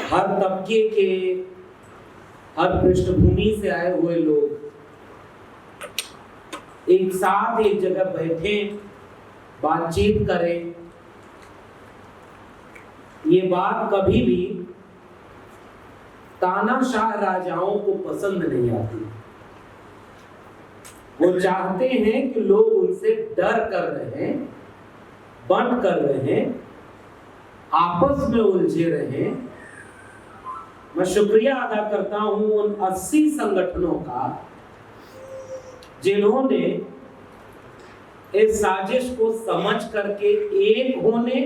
हर तबके के, हर पृष्ठभूमि से आए हुए लोग एक साथ एक जगह बैठे, बातचीत करें। ये बात कभी भी तानाशाह राजाओं को पसंद नहीं आती। वो चाहते हैं कि लोग उनसे डर कर रहे हैं, बंट कर रहे हैं, आपस में उलझे रहे। मैं शुक्रिया अदा करता हूं उन 80 संगठनों का जिन्होंने इस साजिश को समझ करके एक होने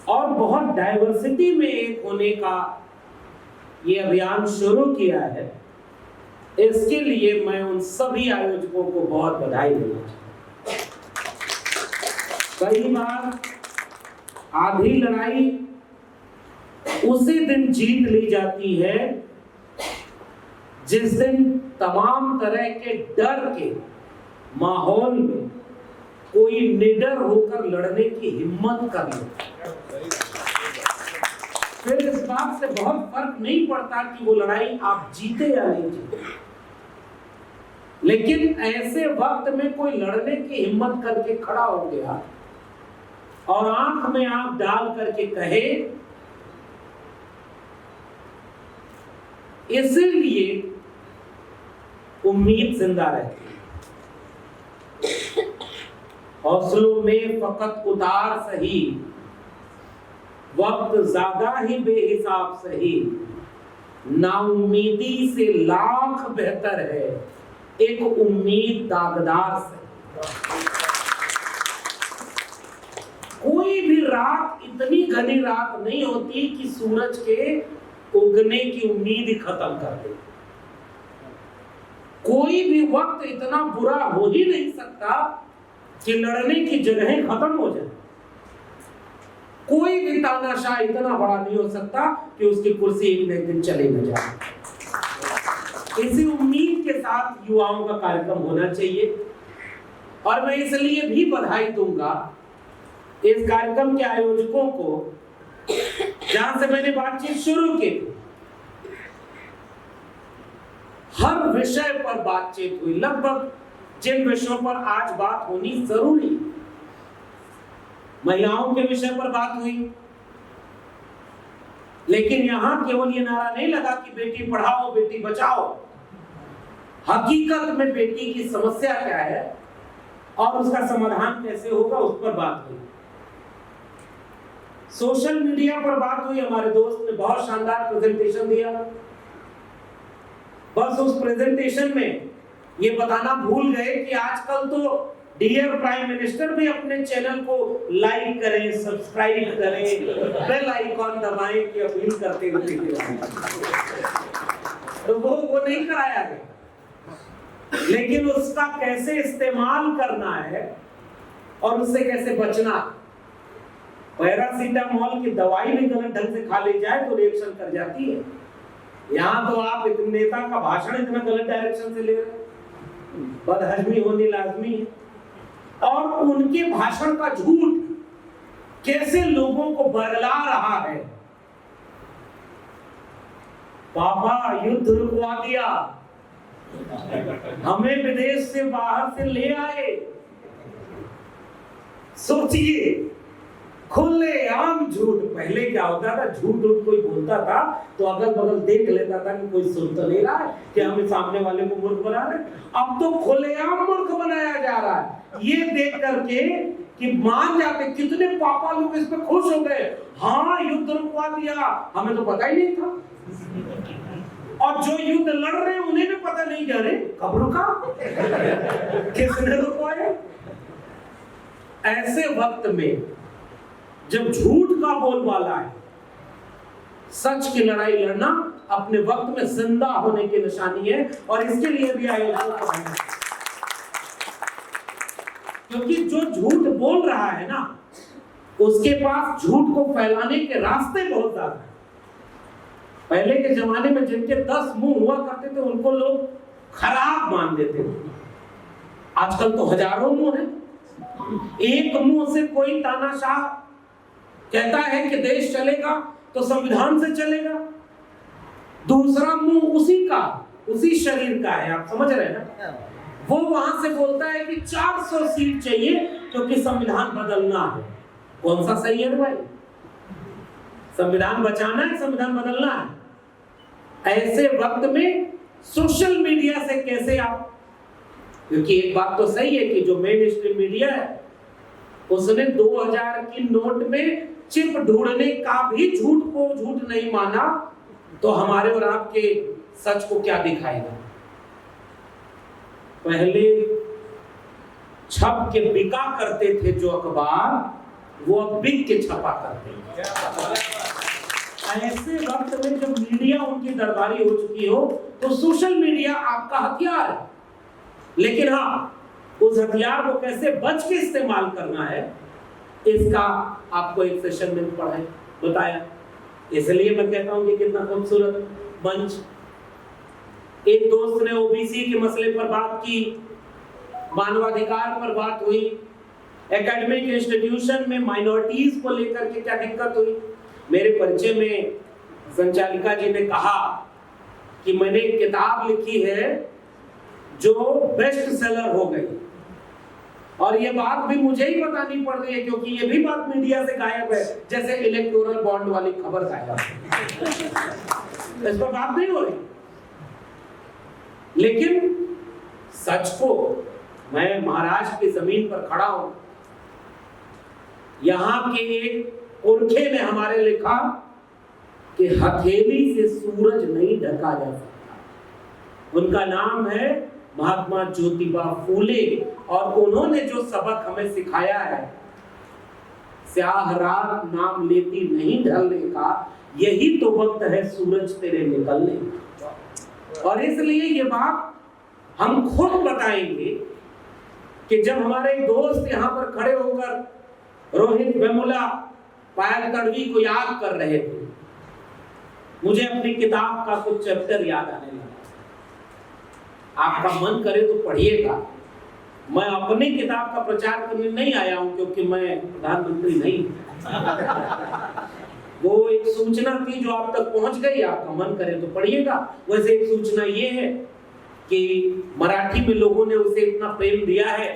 और बहुत डाइवर्सिटी में एक होने का ये अभियान शुरू किया है। इसके लिए मैं उन सभी आयोजकों को बहुत बधाई देना चाहता हूं। कई बार आधी लड़ाई उसी दिन जीत ली जाती है जिस दिन तमाम तरह के डर के माहौल में कोई निडर होकर लड़ने की हिम्मत कर ले। फिर इस बात से बहुत फर्क नहीं पड़ता कि वो लड़ाई आप जीते या नहीं जीते, लेकिन ऐसे वक्त में कोई लड़ने की हिम्मत करके खड़ा हो गया और आंख में आंख डाल करके कहे, इसलिए उम्मीद जिंदा रहती है। हौसलों में फकत उतार सही, वक्त ज्यादा ही बेहिसाब सही, नाउम्मीदी से लाख बेहतर है एक उम्मीद दागदार से। कोई भी रात इतनी घनी रात नहीं होती कि सूरज के उगने की उम्मीद ही खत्म कर दे। कोई भी वक्त इतना बुरा हो ही नहीं सकता कि लड़ने की जगहें खत्म हो जाए। कोई भी तानाशाह इतना बड़ा नहीं हो सकता कि उसकी कुर्सी एक न एक दिन चले न जाए। इसी उम्मीद के साथ युवाओं का कार्यक्रम होना चाहिए और मैं इसलिए भी बधाई दूंगा इस कार्यक्रम के आयोजकों को, जहां से मैंने बातचीत शुरू की। हर विषय पर बातचीत हुई, लगभग जिन विषयों पर आज बात होनी जरूरी, महिलाओं के विषय पर बात हुई, लेकिन यहां केवल ये नारा नहीं लगा कि बेटी पढ़ाओ बेटी बचाओ। हकीकत में बेटी की समस्या क्या है और उसका समाधान कैसे होगा, उस पर बात हुई। सोशल मीडिया पर बात हुई। हमारे दोस्त ने बहुत शानदार प्रेजेंटेशन दिया। बस उस प्रेजेंटेशन में ये बताना भूल गए कि आजकल तो डियर प्राइम मिनिस्टर भी अपने चैनल को लाइक करें, सब्सक्राइब करें, बेल आइकॉन दबाएं की अपील करते हुए, तो वो नहीं कराया गया। लेकिन उसका कैसे इस्तेमाल करना है और उससे कैसे बचना। पैरासीटामोल की दवाई भी गलत ढंग से खा ली जाए तो रिएक्शन कर जाती है। यहाँ तो आप एक नेता का भाषण इतना गलत डायरेक्शन से ले रहे हैं, बदहजमी होनी लाजमी है। और उनके भाषण का झूठ कैसे लोगों को बरगला रहा है। पापा युद्ध रुकवा दिया, हमें विदेश से बाहर से ले आए। सोचिए, खुले आम झूठ। पहले क्या होता था, झूठ कोई बोलता था तो अगल बगल देख लेता था कि कोई सुन तो नहीं रहा है कि हमें सामने वाले को मूर्ख बना रहे। अब तो खुलेआम मूर्ख बनाया जा रहा है। ये देख करके कि मान जाते, कितने पापा लोग इस पे खुश हो गए। हाँ, युद्ध रुकवा दिया, हमें तो पता ही नहीं था। और जो युद्ध लड़ रहे हैं उन्हें भी पता नहीं, जा रहे कब रुका, किसने रुकवाया। ऐसे वक्त में जब झूठ का बोलबाला है, सच की लड़ाई लड़ना अपने वक्त में जिंदा होने की निशानी है। और इसके लिए भी आयोजकों को, क्योंकि जो झूठ बोल रहा है ना, उसके पास झूठ को फैलाने के रास्ते बहुत ज्यादा है। पहले के जमाने में जिनके 10 मुंह हुआ करते थे उनको लोग खराब मान देते थे। आजकल तो हजारों मुंह हैं। एक मुंह से कोई तानाशाह कहता है कि देश चलेगा, तो संविधान से चलेगा, दूसरा मुंह उसी शरीर का है, आप समझ रहे हैं ना। वो वहां से बोलता है कि 400 सीट चाहिए क्योंकि संविधान बदलना है। कौन सा सही है भाई? संविधान बचाना है, संविधान बदलना है। ऐसे वक्त में सोशल मीडिया से कैसे आप, क्योंकि एक बात तो सही है कि जो मेन स्ट्रीम मीडिया है उसने 2000 की नोट में चिप ढूंढने का भी झूठ को झूठ नहीं माना, तो हमारे और आपके सच को क्या दिखाएगा? पहले छप के बिका करते थे जो अखबार, वो अब बिक के छपा करते हैं। ऐसे वक्त में जब मीडिया उनकी दरबारी हो चुकी हो तो सोशल मीडिया आपका हथियार है, लेकिन हाँ, उस हथियार को कैसे बच के इस्तेमाल करना है इसका आपको एक सेशन में पढ़ाया बताया। इसलिए मैं कहता हूं कि कितना खूबसूरत मंच। एक दोस्त ने ओबीसी के मसले पर बात की, मानवाधिकार पर बात हुई, एकेडमिक इंस्टीट्यूशन में माइनॉरिटीज को लेकर के क्या दिक्कत हुई। मेरे परिचय में संचालिका जी ने कहा कि मैंने एक किताब लिखी है जो बेस्ट सेलर हो गई, और ये बात भी मुझे ही बतानी पड़ रही है क्योंकि ये भी बात मीडिया से गायब है, जैसे इलेक्टोरल बॉन्ड वाली खबर गायब है। इस पर बात नहीं हो रही। लेकिन सच को, मैं महाराष्ट्र की जमीन पर खड़ा हूं, यहां के एक पुरखे ने हमारे लिखा कि हथेली से सूरज नहीं ढका जा सकता। उनका नाम है महात्मा ज्योतिबा फूले, और उन्होंने जो सबक हमें सिखाया है, स्याह रात नाम लेती नहीं ढलने का, यही तो वक्त है सूरज तेरे निकलने का। और इसलिए ये बात हम खुद बताएंगे कि जब हमारे दोस्त यहाँ पर खड़े होकर रोहित वेमुला, पायल तड़वी को याद कर रहे थे, मुझे अपनी किताब का कुछ चैप्टर याद आने लगा। आपका मन करे तो पढ़िएगा। मैं अपनी किताब का प्रचार करने नहीं आया हूं क्योंकि मैं प्रधानमंत्री नहीं। वो एक सूचना थी जो आप तक पहुंच गई, आपका मन करे तो पढ़िएगा। वैसे एक सूचना ये है कि मराठी में लोगों ने उसे इतना प्रेम दिया है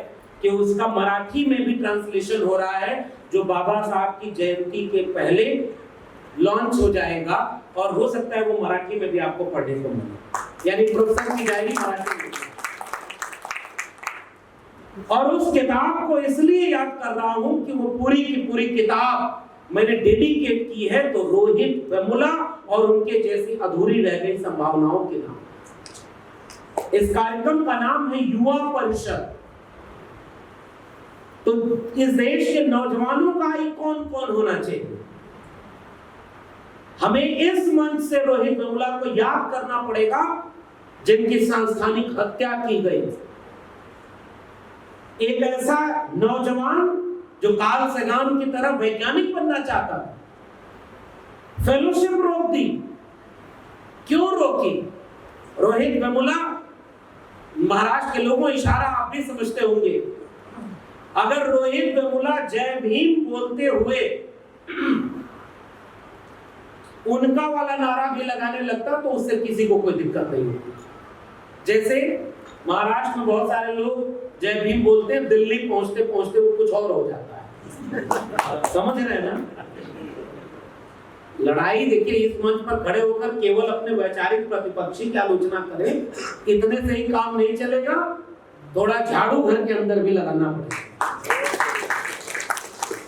कि उसका मराठी में भी ट्रांसलेशन हो रहा है, जो बाबा साहब की जयंती के पहले लॉन्च हो जाएगा, और हो सकता है वो मराठी में भी आपको पढ़ने को मिले, यानी प्रोत्साहन की जाएगी मराठी में। और उस किताब को इसलिए याद कर रहा हूं कि वो पूरी की पूरी किताब मैंने डेडिकेट की है तो रोहित वेमुला और उनके जैसी अधूरी रह गई संभावनाओं के नाम। इस कार्यक्रम का नाम है युवा परिषद। तो इस देश के नौजवानों का ही कौन कौन होना चाहिए? हमें इस मंच से रोहित वेमुला को याद करना पड़ेगा जिनकी सांस्थानिक हत्या की गई। एक ऐसा नौजवान जो कार्ल सगान की तरह वैज्ञानिक बनना चाहता था, फेलोशिप रोक दी। क्यों रोकी? रोहित वेमुला, महाराष्ट्र के लोगों, इशारा आप भी समझते होंगे, अगर रोहित वेमुला जय भीम बोलते हुए उनका वाला नारा भी लगाने लगता तो उससे किसी को कोई दिक्कत नहीं होती। जैसे महाराष्ट्र में बहुत सारे लोग जय भीम बोलते हैं, दिल्ली पहुंचते पहुंचते वो कुछ और हो जाता है। समझ रहे हैं ना? लड़ाई देखिए, इस मंच पर खड़े होकर केवल अपने वैचारिक प्रतिपक्षी की आलोचना करें, इतने से ही काम नहीं चलेगा। थोड़ा झाड़ू घर के अंदर भी लगाना पड़ेगा।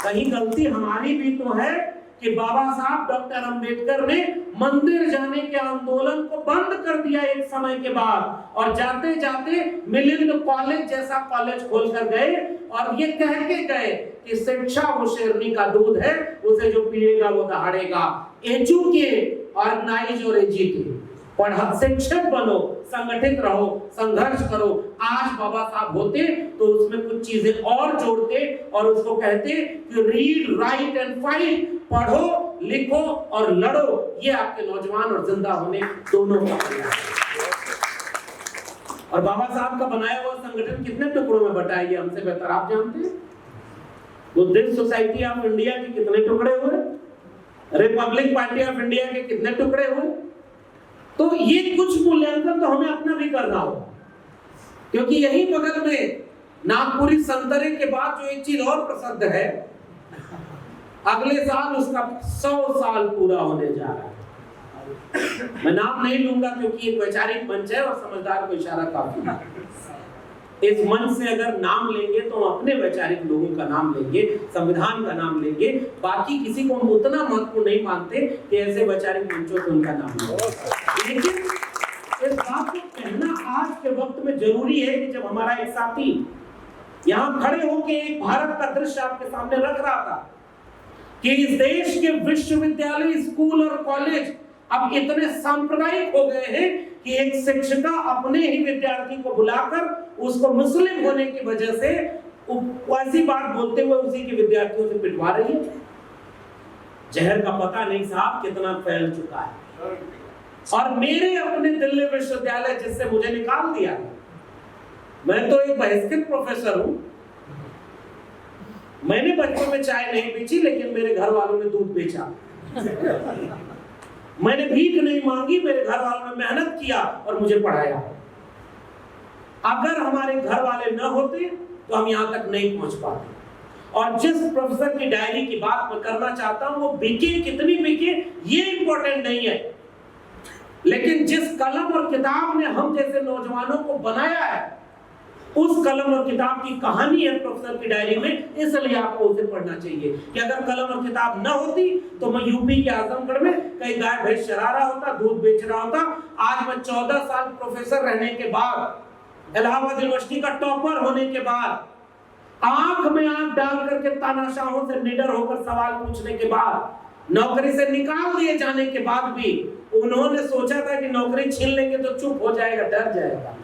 कहीं गलती हमारी भी तो है कि बाबा साहब डॉक्टर अंबेडकर ने मंदिर जाने के आंदोलन को बंद कर दिया एक समय के बाद, और जाते जाते मिलिंद कॉलेज जैसा कॉलेज खोलकर गए और ये कह के गए कि शिक्षा वो शेरनी का दूध है, उसे जो पिएगा वो दहाड़ेगा। एजुकेट, ऑर्गेनाइज और एजुकेट, पढ़ा, शिक्षक बनो, संगठित रहो, संघर्ष करो। आज बाबा साहब होते तो उसमें कुछ चीजें और जोड़ते और उसको कहते कि रीड, राइट एंड फाइट, पढ़ो, लिखो और लड़ो। ये आपके नौजवान और जिंदा होने दोनों का प्रयास है। और बाबा साहब का बनाया हुआ संगठन कितने टुकड़ों में बटा है, ये हमसे बेहतर आप जानते हैं। बुद्धिस्ट सोसाइटी ऑफ इंडिया के कितने टुकड़े हुए? रिपब्लिक पार्टी ऑफ इंडिया के कितने टुकड़े हुए? तो ये कुछ मूल्यांकन तो हमें अपना भी करना होगा, क्योंकि यही बगल में नागपुरी संतरे के बाद जो एक चीज और प्रसिद्ध है, अगले साल उसका 100 साल पूरा होने जा रहा है। मैं नाम नहीं लूंगा क्योंकि एक वैचारिक मंच है और समझदार को इशारा काफी है। इस मंच से अगर नाम लेंगे तो हम अपने वैचारिक लोगों का नाम लेंगे, संविधान का नाम लेंगे, बाकी किसी को हम उतना महत्व नहीं मानते कि ऐसे वैचारिक मंचों से उनका नाम लें। लेकिन इस बात को कहना आज के वक्त में जरूरी है कि जब हमारा एक साथी यहाँ खड़े होकर एक भारत का दृश्य आपके सामने रख रहा था कि इस देश के विश्वविद्यालय, स्कूल और कॉलेज अब इतने सांप्रदायिक हो गए हैं कि एक शिक्षिका अपने ही विद्यार्थी को बुलाकर उसको मुस्लिम होने की वजह से ऐसी बात बोलते हुए उसी के विद्यार्थियों से पिटवा रही है। जहर का पता नहीं साहब कितना फैल चुका है। और मेरे अपने दिल्ली विश्वविद्यालय जिससे मुझे निकाल दिया, मैं तो एक बहिष्कृत प्रोफेसर हूं। मैंने बचपन में चाय नहीं बेची, लेकिन मेरे घर वालों ने दूध बेचा। मैंने भीख नहीं मांगी, मेरे घर वालों ने मेहनत किया और मुझे पढ़ाया। अगर हमारे घर वाले न होते तो हम यहां तक नहीं पहुंच पाते। और जिस प्रोफेसर की डायरी की बात मैं करना चाहता हूं, वो बिके कितनी बिके ये इंपॉर्टेंट नहीं है, लेकिन जिस कलम और किताब ने हम जैसे नौजवानों को बनाया है, उस कलम और किताब की कहानी है प्रोफेसर की डायरी में, इसलिए आपको उसे पढ़ना चाहिए। कि अगर कलम और किताब न होती तो मैं यूपी के आजमगढ़ में कहीं गाय भैंस चरा रहा होता, दूध बेच रहा होता। आज मैं 14 साल प्रोफेसर रहने के बाद, इलाहाबाद यूनिवर्सिटी का टॉपर होने के बाद, आंख में आंख डाल करके तानाशाहों से निडर होकर सवाल पूछने के बाद, नौकरी से निकाल दिए जाने के बाद भी उन्होंने सोचा था कि नौकरी छीन लेंगे तो चुप हो जाएगा, डर जाएगा।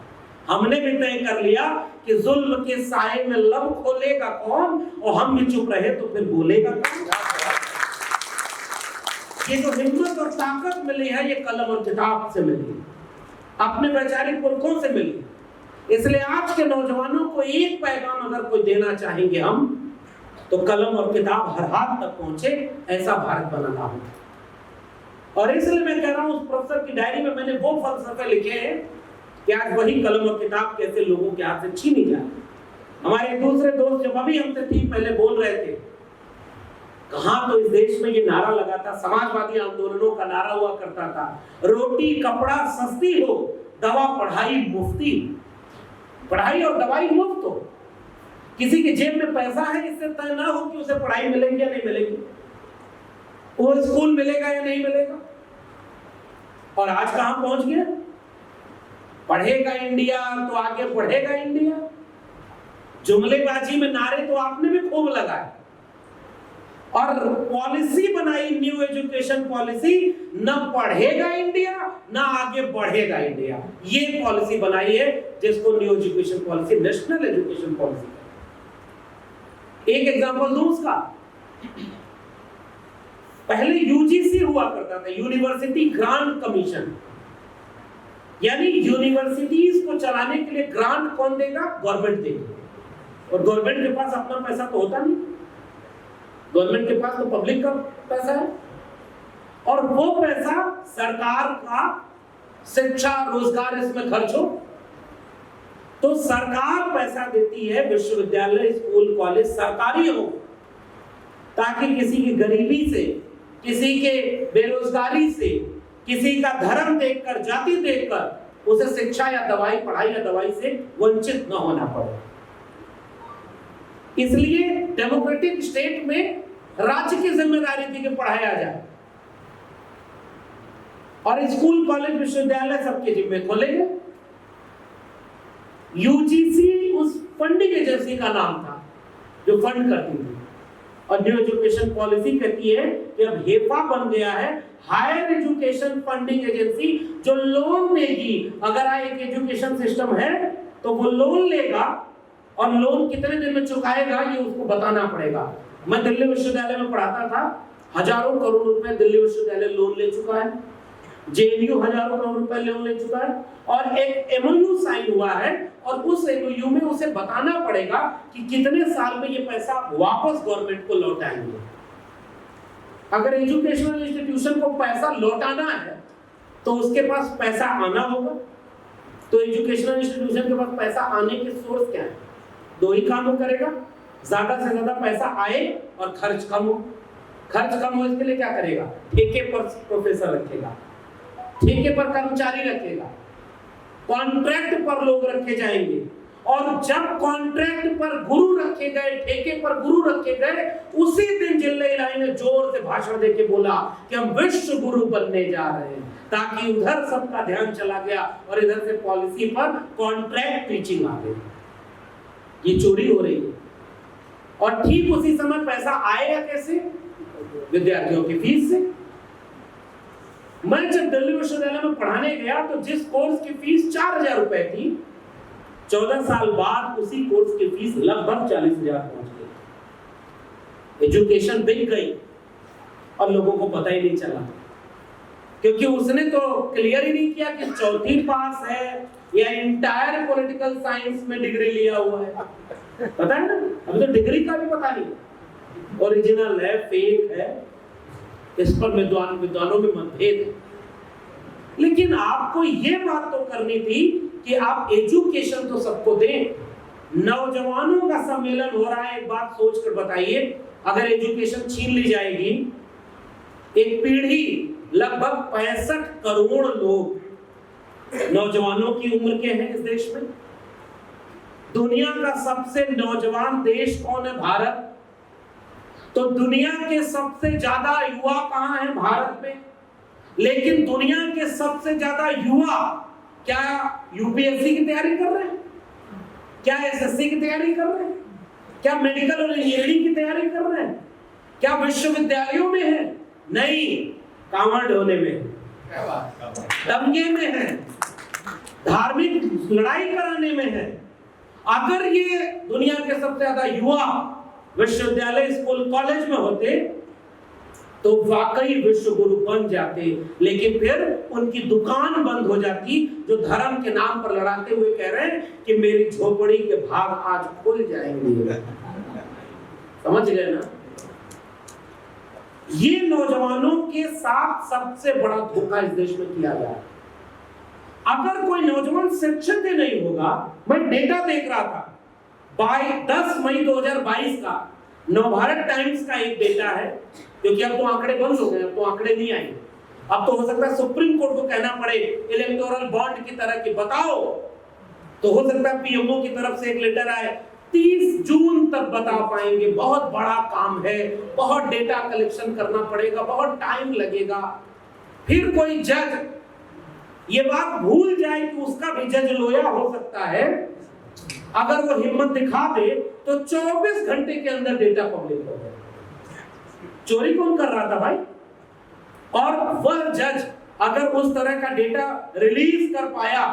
हमने भी तय कर लिया कि जुल्म के साए में लब खोलेगा कौन, और हम भी चुप रहे तो फिर बोलेगा कौन। ये जो हिम्मत और ताकत मिली है, ये कलम और किताब से मिली, अपने वैचारिक पुरखों से मिली। इसलिए आज के नौजवानों को एक पैगाम अगर कोई देना चाहेंगे हम, तो कलम और किताब हर हाथ तक पहुंचे, ऐसा भारत बनाना होगा। और इसलिए मैं कह रहा हूं, उस प्रोफेसर की डायरी में मैंने वो फलसफे लिखे हैं कि आज वही कलम और किताब कैसे लोगों के हाथ से छीनी जाए। हमारे दूसरे दोस्त जब अभी हमसे ठीक पहले बोल रहे थे, कहां तो इस देश में ये नारा लगा था, समाजवादी आंदोलनों का नारा हुआ करता था, रोटी कपड़ा सस्ती हो, दवा पढ़ाई मुफ्ती। पढ़ाई और दवाई मुफ्त हो, किसी की जेब में पैसा है इससे तय ना हो कि उसे पढ़ाई मिलेगी या नहीं मिलेगी, वो स्कूल मिलेगा या नहीं मिलेगा। और आज कहां पहुंच गया, पढ़ेगा इंडिया तो आगे बढ़ेगा इंडिया। जुमलेबाजी में नारे तो आपने भी खूब लगाए, और पॉलिसी बनाई, न्यू एजुकेशन पॉलिसी, न पढ़ेगा इंडिया न आगे बढ़ेगा इंडिया। ये पॉलिसी बनाई है जिसको new education policy, national education policy. एक एग्जांपल दूं उसका, पहले यूजीसी हुआ करता था, यूनिवर्सिटी ग्रांट कमीशन, यानी यूनिवर्सिटीज को चलाने के लिए ग्रांट कौन देगा, गवर्नमेंट देगी। और गवर्नमेंट के पास अपना पैसा तो होता नहीं, गवर्नमेंट के पास तो पब्लिक का पैसा है, और वो पैसा सरकार का शिक्षा रोजगार इसमें खर्च हो, तो सरकार पैसा देती है, विश्वविद्यालय स्कूल कॉलेज सरकारी हो, ताकि किसी की गरीबी से, किसी के बेरोजगारी से, किसी का धर्म देखकर, जाति देखकर उसे शिक्षा या दवाई, पढ़ाई या दवाई से वंचित न होना पड़े। इसलिए डेमोक्रेटिक स्टेट में राज्य की जिम्मेदारी थी कि पढ़ाया जाए, और स्कूल कॉलेज विश्वविद्यालय सबके जिम्मे खोलेंगे। यूजीसी उस फंडिंग एजेंसी का नाम था जो फंड करती थी, और न्यू एजुकेशन पॉलिसी कहती है कि अब हेफा बन गया है हायर एजुकेशन फंडिंग एजेंसी, जो लोन देगी। अगर एक एजुकेशन सिस्टम है तो वो लोन लेगा, और लोन कितने दिन में चुकाएगा ये उसको बताना पड़ेगा। मैं दिल्ली विश्वविद्यालय में पढ़ाता था, हजारों करोड़ रुपए दिल्ली विश्वविद्यालय लोन ले चुका है, जेएनयू हजारों करोड़ रुपए लोन ले चुका है, और एक एमओयू साइन हुआ है, और उस एमओयू में उसे बताना पड़ेगा कि कितने साल में ये पैसा वापस गवर्नमेंट को लौटाएंगे। अगर एजुकेशनल इंस्टीट्यूशन को पैसा लौटाना है तो उसके पास पैसा आना होगा। तो एजुकेशनल इंस्टीट्यूशन के पास पैसा आने के सोर्स क्या है? दो ही काम करेगा, ज्यादा से ज्यादा पैसा आए और खर्च कम हो। खर्च कम हो इसके लिए क्या करेगा? ठेके पर प्रोफेसर रखेगा, ठेके पर कर्मचारी रखेगा, कॉन्ट्रैक्ट पर लोग रखे जाएंगे, और जब कॉन्ट्रैक्ट पर गुरु रखे गए, ठेके पर गुरु रखे गए, उसी दिन जिल्लई ने जोर से भाषण देके बोला कि हम विश्व गुरु बनने जा रहे हैं, ताकि उधर सबका ध्यान चला गया और इधर से पॉलिसी पर कॉन्ट्रैक्ट टीचिंग आ गई। ये चोरी हो रही है। और ठीक उसी समय पैसा आएगा कैसे? विद्यार्थियों की फीस से। मैं जब दिल्ली विश्वविद्यालय में पढ़ाने गया तो जिस कोर्स की फीस 4,000 रुपए थी, 14 साल बाद उसी कोर्स की फीस लगभग 40,000 पहुंच गई। एजुकेशन बिक गई और लोगों को पता ही नहीं चला, क्योंकि उसने तो क्लियर ही नहीं किया कि चौथी पास है या इंटायर पॉलिटिकल साइंस में डिग्री लिया हुआ है। पता है ना, अभी तो डिग्री का भी पता नहीं, ओरिजिनल है फेक है, इस पर विद्वानों में मतभेद है। लेकिन आपको ये बात तो करनी थी कि आप एजुकेशन तो सबको दें। नौजवानों का सम्मेलन हो रहा है, एक बात सोचकर बताइए, अगर एजुकेशन छीन ली जाएगी, एक पीढ़ी लगभग 65 करोड़ लोग नौजवानों की उम्र के हैं इस देश में। दुनिया का सबसे नौजवान देश कौन है? भारत। तो दुनिया के सबसे ज्यादा युवा कहां हैं? भारत में। लेकिन दुनिया के सबसे ज्यादा युवा क्या यूपीएससी की तैयारी कर रहे हैं? क्या एसएससी की तैयारी कर रहे हैं? क्या मेडिकल और इंजीनियरिंग की तैयारी कर रहे हैं? क्या विश्वविद्यालयों में है? नहीं, कांवड़ ढोने में, दंगे में है, धार्मिक लड़ाई कराने में है। अगर ये दुनिया के सबसे ज्यादा युवा विश्वविद्यालय, स्कूल, कॉलेज में होते तो वाकई विश्व गुरु बन जाते। लेकिन फिर उनकी दुकान बंद हो जाती, जो धर्म के नाम पर लड़ाते हुए कह रहे हैं कि मेरी झोपड़ी के भाग आज खुल जाएंगे। समझ गए ना? ये नौजवानों के साथ सबसे बड़ा धोखा इस देश में किया गया। अगर कोई नौजवान शिक्षित ही नहीं होगा, मैं डेटा देख रहा था 10 मई 2022 का नवभारत टाइम्स का एक डेटा है, क्योंकि अब तो आंकड़े बंद हो गए, अब तो आंकड़े नहीं आएंगे। अब तो हो सकता है सुप्रीम कोर्ट को कहना पड़े इलेक्टोरल बॉन्ड की तरह कि बताओ, तो हो सकता है पीएमओ की तरफ से एक लेटर आए, 30 जून तक बता पाएंगे। बहुत बड़ा काम है, बहुत डेटा कलेक्शन करना पड़ेगा, बहुत टाइम लगेगा। फिर कोई जज ये बात भूल जाए कि उसका भी जज लोया हो सकता है, अगर वो हिम्मत दिखा दे तो 24 घंटे के अंदर डेटा पब्लिक हो जाए। चोरी कौन कर रहा था भाई? और वह जज अगर उस तरह का डेटा रिलीज कर पाया,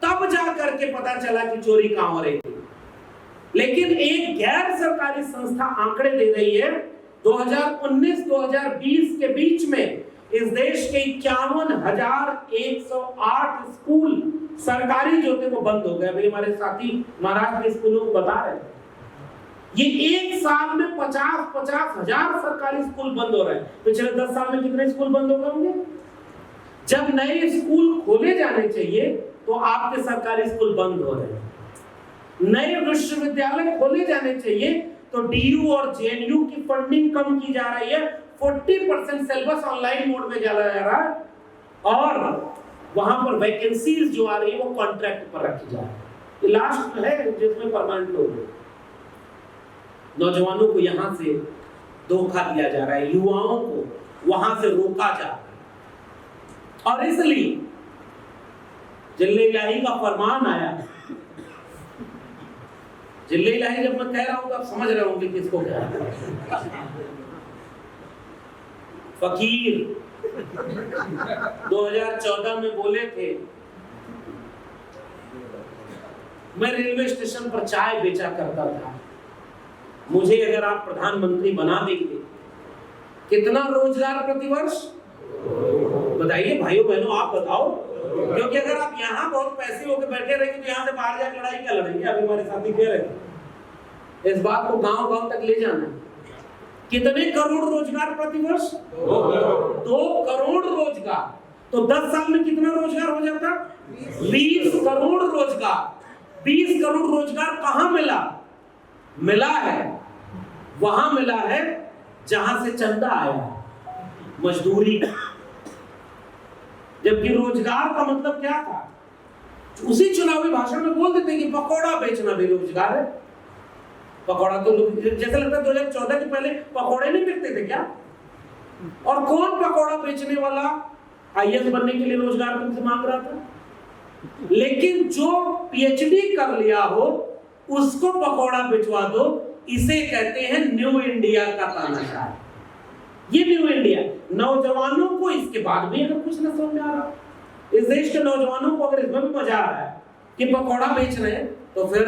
तब जा करके पता चला कि चोरी कहां हो रही थी। लेकिन एक गैर सरकारी संस्था आंकड़े दे रही है, 2019-2020 के बीच में इस देश के 51,108 स्कूल सरकारी जो थे वो बंद हो गए। अभी हमारे साथी महाराष्ट्र के स्कूलों को बता रहे हैं, ये एक साल में 50 हजार सरकारी स्कूल बंद हो रहे हैं। पिछले 10 साल में कितने स्कूल बंद हो गए होंगे? जब नए स्कूल खोले जाने चाहिए तो आपके सरकारी स्कूल बंद हो रहे हैं। नए विश्वविद्यालय खोले जाने चाहिए तो डीयू और जेएनयू की फंडिंग कम की जा रही है। 40% सिलेबस ऑनलाइन मोड में चला जा रहा है, और वहां पर वैकेंसीज जो आ रही है वो कॉन्ट्रैक्ट पर रखी जा रही है। ये लास्ट है जिसमें परमानेंट लोग हैं। नौजवानों को यहां से धोखा दिया जा रहा है, युवाओं को वहां से रोका जा रहा है। और इसलिए जिल्लई का फरमान आया। जिल्लई जब मैं कह रहा हूं तो आप समझ रहे होंगे किसको कह रहा हूं। फकीर 2014 में बोले थे, मैं रेलवे स्टेशन पर चाय बेचा करता था, मुझे अगर आप प्रधानमंत्री बना देंगे, कितना रोजगार प्रतिवर्ष? बताइए भाइयों बहनों, आप बताओ। क्योंकि अगर आप यहाँ बहुत पैसे होकर बैठे रहेंगे तो यहाँ से बाहर जाकर लड़ाई क्या लड़ेंगे? अभी हमारे साथी कह रहे हैं, इस बात को गांव-गांव तक ले जाना है। कितने करोड़ रोजगार प्रतिवर्ष? 2 करोड़ रोजगार। तो 10 साल में कितना रोजगार हो जाता? 20 करोड़ रोजगार। 20 करोड़ रोजगार कहां मिला? मिला है वहां मिला है जहां से चंदा आया, मजदूरी। जबकि रोजगार का मतलब क्या था? उसी चुनावी भाषण में बोल देते कि पकौड़ा बेचना भी रोजगार है। पकौड़ा तो जैसे लगता है 2014 के पहले पकौड़े नहीं बिकते थे क्या? और कौन पकौड़ा बेचने वाला आईएएस बनने के लिए रोजगार तुमसे मांग रहा था? लेकिन जो पीएचडी कर लिया हो उसको पकौड़ा बेचवा दो, इसे कहते हैं न्यू इंडिया का तानाशाह। ये न्यू इंडिया नौजवानों को इसके बाद भी अगर कुछ न समझ में आ रहा, इस देश के नौजवानों को अगर इसमें भी मजा आ रहा है कि पकौड़ा बेच रहे हैं, तो फिर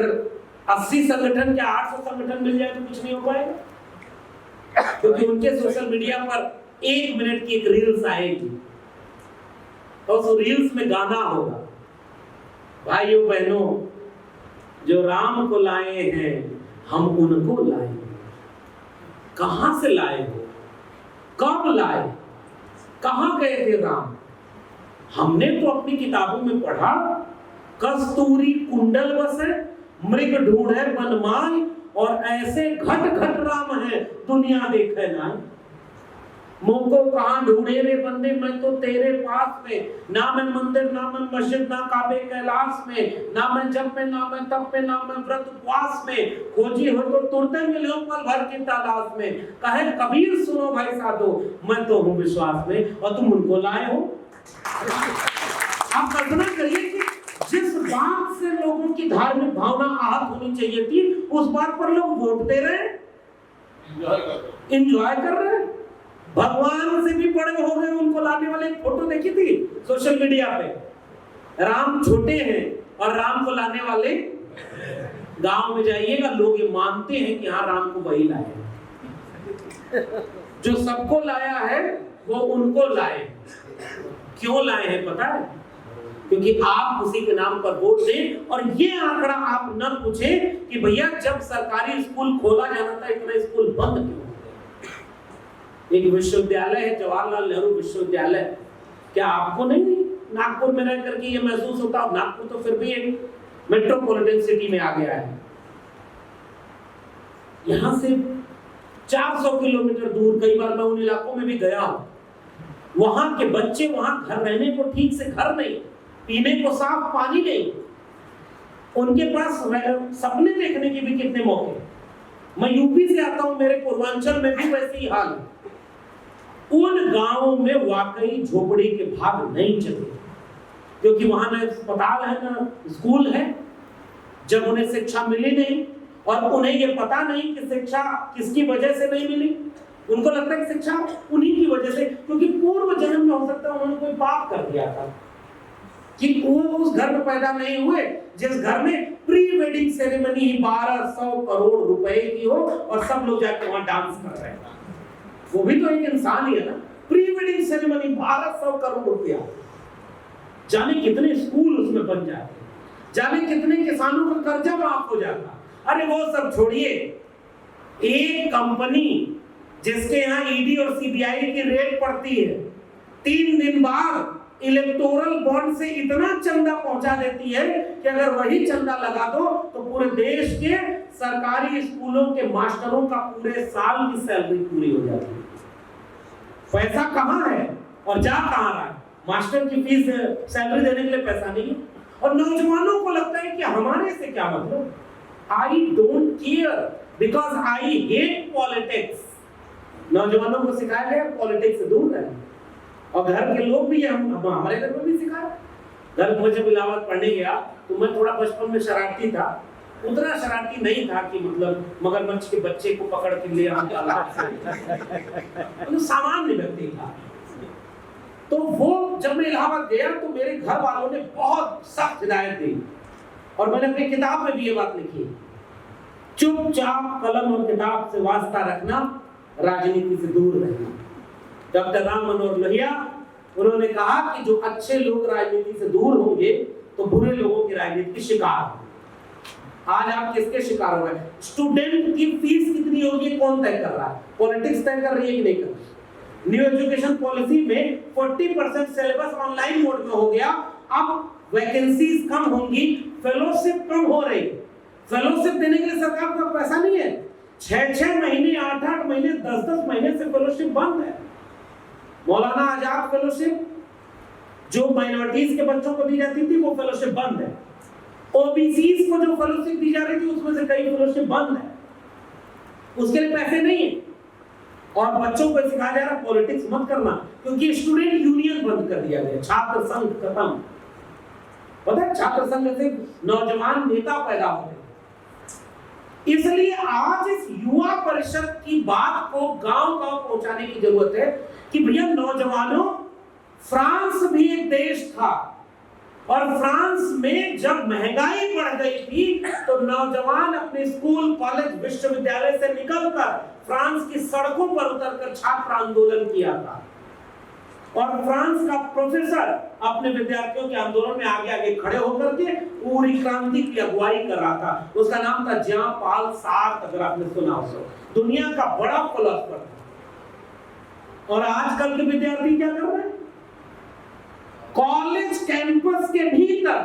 80 संगठन क्या 800 संगठन मिल जाए तो कुछ नहीं हो पाएगा। क्योंकि उनके सोशल मीडिया पर 1 मिनट की एक रील्स आएगी और उस रील्स में गाना होगा, भाइयों बहनों जो राम को लाए हैं हम उनको लाए। कहां से लाए हो? कब लाए? कहां गए थे राम? हमने तो अपनी किताबों में पढ़ा कस्तूरी कुंडल बसे मृग ढूंढे बनमाय, और ऐसे घट घट राम है दुनिया देखे ना। मुझको कहां ढूंढे रे बंदे, मैं तो तेरे पास में, ना मैं मंदिर ना मैं मस्जिद ना काबे कैलाश में, ना मैं जब में ना मैं तब में ना मैं व्रत उपवास में, खोजी हो तो तुरते मिलो पल भर की तलाश में। कहे कबीर सुनो भाई साधो मैं तो हूं विश्वास में, और तुम उनको लाए हो। आप कल्पना करिए कि जिस बात से लोगों की धार्मिक भावना आहत होनी चाहिए थी, उस बात पर लोग वोट दे रहे हैं, एंजॉय कर रहे हैं। भगवान से भी बड़े हो गए उनको लाने वाले। एक फोटो देखी थी सोशल मीडिया पे, राम छोटे हैं और राम को लाने वाले। गांव में जाइएगा लोग ये मानते हैं कि हाँ राम को वही लाए। जो सबको लाया है वो उनको लाए। क्यों लाए हैं पता है? क्योंकि आप उसी के नाम पर वोट दें। और ये आंकड़ा आप न पूछें कि भैया जब सरकारी स्कूल खोला जाना था इतना स्कूल बंद क्यों? एक विश्वविद्यालय है जवाहरलाल नेहरू विश्वविद्यालय, क्या आपको नहीं नागपुर में रह करके ये महसूस होता? नागपुर तो फिर भी एक मेट्रोपॉलिटन सिटी में आ गया है। यहां से 400 किलोमीटर दूर, कई बार मैं उन इलाकों में भी गया हूं, वहां के बच्चे वहां घर रहने को ठीक से घर नहीं, पीने को साफ पानी नहीं, उनके पास सपने देखने के भी कितने मौके। मैं यूपी से आता हूं, मेरे पूर्वांचल में भी वैसे ही हाल है। उन गांवों में वाकई झोपड़ी के भाग नहीं चले, क्योंकि वहां ना अस्पताल है ना स्कूल है। जब उन्हें शिक्षा मिली नहीं और उन्हें ये पता नहीं कि शिक्षा किसकी वजह से नहीं मिली, उनको लगता है कि शिक्षा उन्हीं की वजह से, क्योंकि पूर्व जन्म में हो सकता है उन्होंने कोई पाप कर दिया था कि वो उस घर में पैदा नहीं हुए जिस घर में प्री वेडिंग सेरेमनी ही 1200 करोड़ रुपए की हो और सब लोग जाकर वहां डांस कर रहे हैं। वो भी तो एक इंसान ही है ना। प्री वेडिंग सेरेमनी 1200 करोड़ रुपया, जाने कितने स्कूल उसमें बन जाते, जाने कितने किसानों का कर्जा माफ हो जाता। अरे वो सब छोड़िए, एक कंपनी जिसके यहाँ ईडी और सीबीआई की रेड पड़ती है 3 दिन बाद इलेक्टोरल बॉन्ड से इतना चंदा पहुंचा देती है कि अगर वही चंदा लगा दो तो पूरे देश के सरकारी स्कूलों के मास्टरों का पूरे साल की सैलरी पूरी हो जाती है। पैसा कहां है और जा कहां रहा है? मास्टर की फीस सैलरी देने के लिए पैसा नहीं है। और नौजवानों को लगता है कि हमारे से क्या मतलब, I don't care because I hate politics. नौजवानों को सिखाया गया पॉलिटिक्स से दूर रहना, और घर के लोग भी हमारे घर में भी सिखाया। घर में जब इलाहाबाद पढ़ने गया तो मैं थोड़ा बचपन में शरारती था, उतना शरारती नहीं था कि मतलब मगरमच्छ के बच्चे को पकड़ के ले आऊं तो सामान्य व्यक्ति था। तो वो जब मैं इलाहाबाद गया तो मेरे घर वालों ने बहुत सख्त हिदायत दी, और मैंने अपनी किताब में भी ये बात लिखी, चुपचाप कलम और किताब से वास्ता रखना, राजनीति से दूर रहना। डॉक्टर राम मनोहर लोहिया उन्होंने कहा कि जो अच्छे लोग राजनीति से दूर होंगे तो बुरे लोगों की राजनीति की शिकार होंगे। आज आप किसके शिकार हो रहे हैं? स्टूडेंट की फीस कितनी होगी कौन तय कर रहा है? पॉलिटिक्स तय कर रही है कि नहीं कर रही? न्यू एजुकेशन पॉलिसी में 40% सिलेबस ऑनलाइन मोड में हो गया। अब वैकेंसीज कम होंगी, फेलोशिप कम हो रही। फेलोशिप देने के लिए सरकार को पैसा नहीं है। 6-6 महीने, 8-8 महीने, 10-10 महीने से फेलोशिप बंद है। मौलाना आजाद फेलोशिप जो माइनॉरिटीज के बच्चों को दी जाती थी वो फेलोशिप बंद है। ओबीसीज को जो फेलोशिप दी जा रही थी उसमें से कई फेलोशिप बंद है, उसके लिए पैसे नहीं है। और बच्चों को सिखाया जा रहा है पॉलिटिक्स मत करना, क्योंकि स्टूडेंट यूनियन बंद कर दिया गया, छात्र संघ खत्म। पता है छात्र संघ से नौजवान नेता पैदा हो गए। इसलिए आज इस युवा परिषद की बात को गांव-गांव पहुंचाने की जरूरत है कि भैया नौजवानों, फ्रांस भी एक देश था और फ्रांस में जब महंगाई बढ़ गई थी तो नौजवान अपने स्कूल, कॉलेज, विश्वविद्यालय से निकलकर फ्रांस की सड़कों पर उतरकर छात्र आंदोलन किया था। और फ्रांस का प्रोफेसर अपने विद्यार्थियों के आंदोलन में आगे आगे खड़े होकर के पूरी क्रांति की अगुवाई कर रहा था। उसका नाम था ज्यां पाल सार्त्र, अगर आपने सुना हो तो। दुनिया का बड़ा फिलोसोफर था। और आजकल के विद्यार्थी क्या कर रहे हैं? कॉलेज कैंपस के भीतर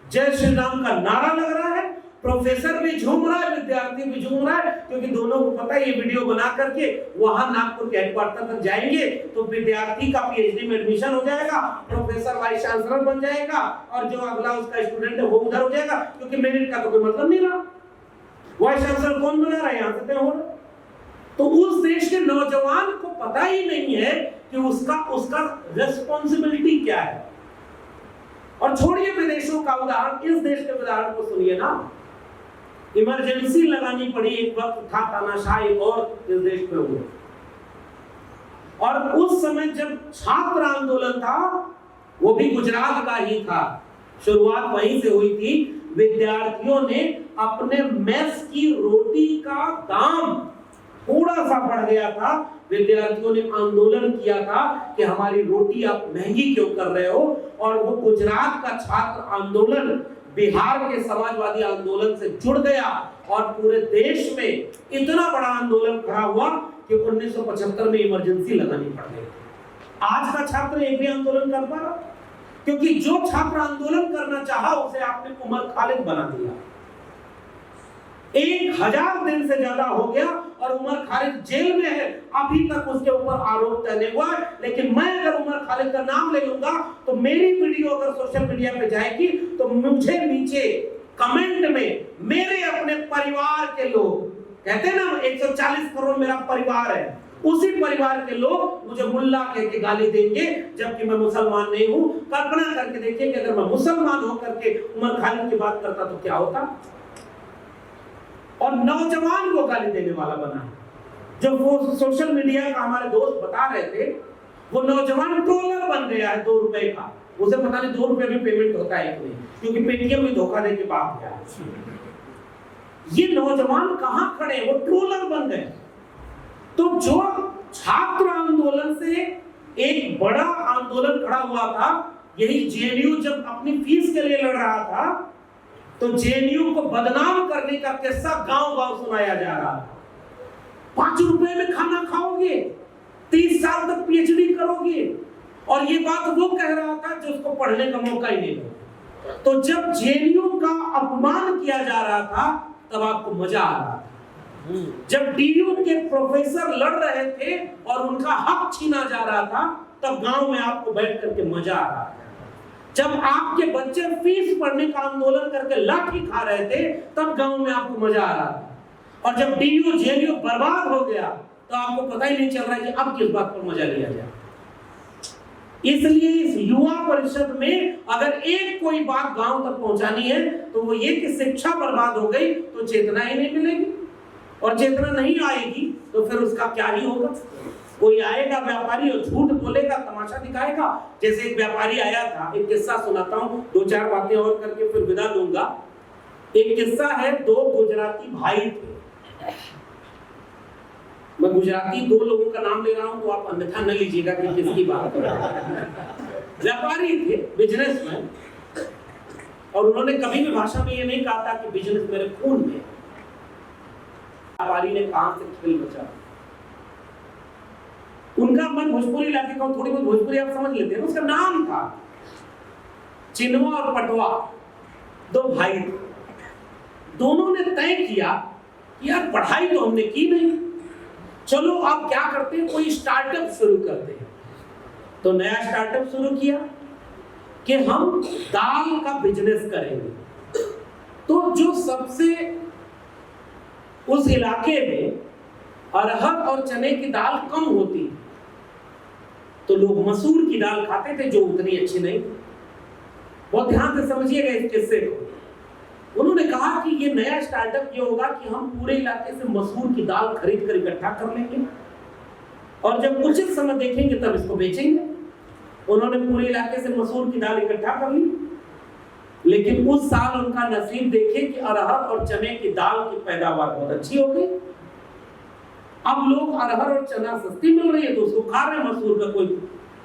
जय श्री राम का नारा लग रहा है, प्रोफेसर भी झूम रहा है, विद्यार्थी भी झूम रहा है, क्योंकि दोनों को पता है ये वीडियो बना करके वहां नागपुर के हेडक्वार्टर तक जाएंगे तो विद्यार्थी का पीएचडी में एडमिशन हो जाएगा, प्रोफेसर वाइस चांसलर बन जाएगा और जो अगला उसका स्टूडेंट है वो उधर हो जाएगा, क्योंकि मेरिट का तो कोई मतलब नहीं रहा। वाइस चांसलर कौन बना रहा है? यहां से तय हो रहा। तो उस देश के नौजवान को पता ही नहीं है कि उसका रिस्पॉन्सिबिलिटी क्या है। और छोड़िए विदेशों का उदाहरण, इस देश के उदाहरण को सुनिए ना। इमरजेंसी लगानी पड़ी, एक वक्त था तानाशाह एक और इस देश पे हुए। और उस समय जब छात्र आंदोलन था वो भी गुजरात का ही था, शुरुआत वहीं से हुई थी। विद्यार्थियों ने अपने मेस की रोटी का दाम थोड़ा सा बढ़ गया था, विद्यार्थियों ने आंदोलन किया था कि हमारी रोटी आप महंगी क्यों कर रहे हो। और वो गुजरात का छात्र आंदोलन बिहार के समाजवादी आंदोलन से जुड़ गया और पूरे देश में इतना बड़ा आंदोलन खड़ा हुआ कि 1975 में इमरजेंसी लगानी पड़ गई। आज का छात्र एक भी आंदोलन कर पा रहा? क्योंकि जो छात्र आंदोलन करना चाहा उसे आपने उमर खालिद बना दिया। 1000 दिन से ज्यादा हो गया और उमर खालिद जेल में है, अभी तक उसके ऊपर आरोप तय नहीं हुआ। लेकिन मैं अगर उमर खालिद का नाम ले लूंगा तो मेरी वीडियो अगर सोशल मीडिया पे जाएगी तो मुझे नीचे कमेंट में मेरे अपने परिवार के लोग, कहते हैं ना 140 करोड़ मेरा परिवार है, उसी परिवार के लोग मुझे मुल्ला कह के गाली देंगे, जबकि मैं मुसलमान नहीं हूं। कल्पना करके देखिए कि अगर मैं मुसलमान होकर के उमर खालिद की बात करता तो क्या होता। और नौजवान को गाली देने वाला बना है। जब वो सोशल मीडिया का हमारे दोस्त बता रहे थे, वो नौजवान ट्रोलर बन गया है 2 रुपए का। उसे पता नहीं 2 रुपए में पेमेंट होता है कि नहीं, क्योंकि पेटीएम में धोखा दे के बात गया। ये नौजवान कहां खड़े, वो ट्रोलर बन गए। तो जो छात्र आंदोलन से एक बड़ा आंदोलन खड़ा हुआ था, यही जेएनयू जब अपनी फीस के लिए लड़ रहा था तो जेएनयू को बदनाम करने का किस्सा गांव-गांव सुनाया जा रहा था। 5 रुपए में खाना खाओगे, 30 साल तक पीएचडी करोगे, और ये बात वो कह रहा था जो उसको पढ़ने का मौका ही नहीं मिला। तो जब जेएनयू का अपमान किया जा रहा था तब आपको मजा आ रहा था। जब डीयू के प्रोफेसर लड़ रहे थे और उनका हक छीना जा रहा था तब गांव में आपको बैठ करके मजा आ रहा था। जब आपके बच्चे फीस पढ़ने का आंदोलन करके लाठी खा रहे थे तब गांव में आपको मजा आ रहा था। और जब डीयू जेएनयू बर्बाद हो गया तो आपको पता ही नहीं चल रहा है कि अब किस बात पर मजा लिया जाए। इसलिए इस युवा परिषद में अगर एक कोई बात गांव तक पहुंचानी है तो वो ये कि शिक्षा बर्बाद हो गई तो चेतना ही नहीं मिलेगी, और चेतना नहीं आएगी तो फिर उसका क्या ही होगा। कोई आएगा व्यापारी और झूठ बोलेगा, तमाशा दिखाएगा। जैसे एक व्यापारी आया था, एक किस्सा सुनाता हूं, 2-4 बातें और करके फिर विदा दूंगा। एक किस्सा है, 2 गुजराती भाई थे। मैं गुजराती 2 लोगों का नाम ले रहा हूं तो आप अन्यथा न लीजिएगा कि किसकी बात कर रहा हूं। व्यापारी थे, बिजनेसमैन। और उन्होंने कभी भी भाषा में ये नहीं कहा था कि बिजनेस मेरे खून में है। व्यापारी ने कहां से खेल बचा। उनका मन भोजपुरी इलाके का, थोड़ी बहुत भोजपुरी आप समझ लेते हैं। उसका नाम था चिनवा और पटवा, दो भाई थे। दोनों ने तय किया कि यार पढ़ाई तो हमने की नहीं, चलो अब क्या करते हैं, कोई स्टार्टअप शुरू करते हैं। तो नया स्टार्टअप शुरू किया कि हम दाल का बिजनेस करेंगे। तो जो सबसे उस इलाके में अरहर और चने की दाल कम होती, तो लोग मसूर की दाल खाते थे, जो उतनी अच्छी नहीं। बहुत ध्यान से समझिएगा इस किस्से को। उन्होंने कहा कि ये नया स्टार्टअप ये होगा कि हम पूरे इलाके से मसूर की दाल खरीद कर इकट्ठा कर लेंगे और जब उचित समय देखेंगे तब इसको बेचेंगे। उन्होंने पूरे इलाके से मसूर की दाल इकट्ठा कर ली, लेकिन उस साल उनका नसीब देखे कि अरहर और चने की दाल की पैदावार बहुत अच्छी हो गई। अब लोग अरहर और चना सस्ती मिल रही है तो उसको खा रहे, मसूर का कोई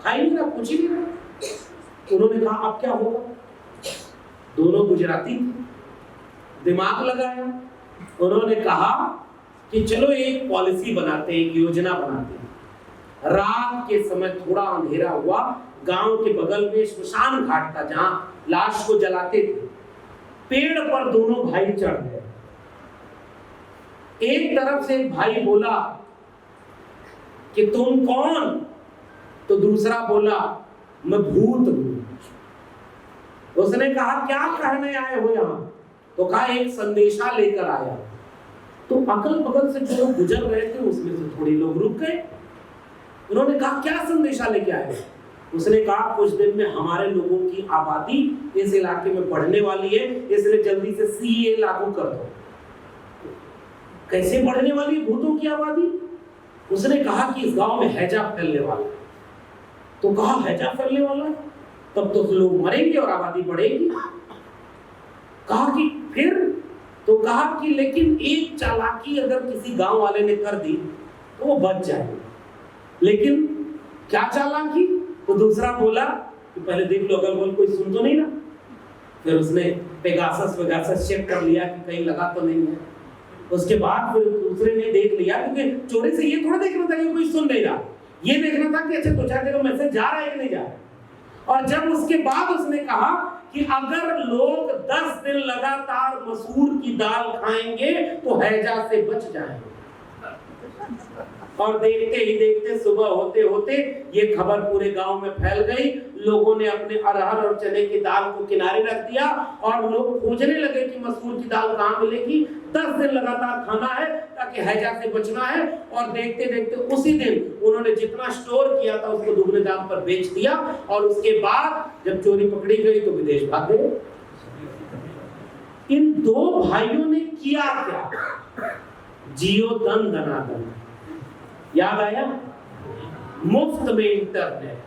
खा ही नहीं रहा, कुछ ही नहीं रहा। उन्होंने कहा अब क्या होगा। दोनों गुजराती थे, दिमाग लगाया। उन्होंने कहा कि चलो एक पॉलिसी बनाते हैं, एक योजना बनाते हैं। रात के समय थोड़ा अंधेरा हुआ, गांव के बगल में श्मशान घाट था जहां लाश को जलाते थे। पेड़ पर दोनों भाई चढ़ गए। एक तरफ से एक भाई बोला कि तुम कौन, तो दूसरा बोला मैं भूत हूं। उसने कहा क्या कहने आए हो यहां, तो कहा एक संदेशा लेकर आया। तो अगल बगल से जो लोग गुजर रहे थे उसमें से थोड़े लोग रुक गए। उन्होंने कहा क्या संदेशा लेके आए हो। उसने कहा कुछ दिन में हमारे लोगों की आबादी इस इलाके में बढ़ने वाली है, इसलिए जल्दी से सीए लागू कर दो। कैसे बढ़ने वाली है भूतों की आबादी। उसने कहा कि इस गांव में हैजा फैलने वाला है। तो कहा हैजा फैलने वाला है, तब तो लोग मरेंगे और आबादी बढ़ेगी। कहा कि फिर, तो कहा कि लेकिन एक चालाकी अगर किसी गांव वाले ने कर दी तो वो बच जाएगा। लेकिन क्या चालाकी, तो दूसरा बोला कि पहले देख लो अगल बगल कोई सुन तो नहीं ना। फिर उसने पेगासस चेक कर लिया कि कहीं लगा तो नहीं है। उसके बाद फिर दूसरे ने देख लिया, क्योंकि चोरी से ये थोड़ा देखना था कि कोई सुन नहीं रहा, ये देखना था कि अच्छा दो चार जगह मैसेज जा रहा है कि नहीं जा रहा। और जब उसके बाद उसने कहा कि अगर लोग 10 दिन लगातार मसूर की दाल खाएंगे तो हैजा से बच जाएंगे। और देखते ही देखते सुबह होते होते ये खबर पूरे गांव में फैल गई। लोगों ने अपने अरहर और चने की दाल को किनारे रख दिया और लोग खोजने लगे कि मसूर की दाल कहां मिलेगी। 10 दिन लगातार खाना है ताकि हैजा से बचना है। और देखते देखते उसी दिन उन्होंने जितना स्टोर किया था उसको दुगने दाम पर बेच दिया। और उसके बाद जब चोरी पकड़ी गई तो विदेश भाग गए। इन दो भाइयों ने किया क्या, जियो दन दनादन। याद आया, मुफ्त में इंटरनेट,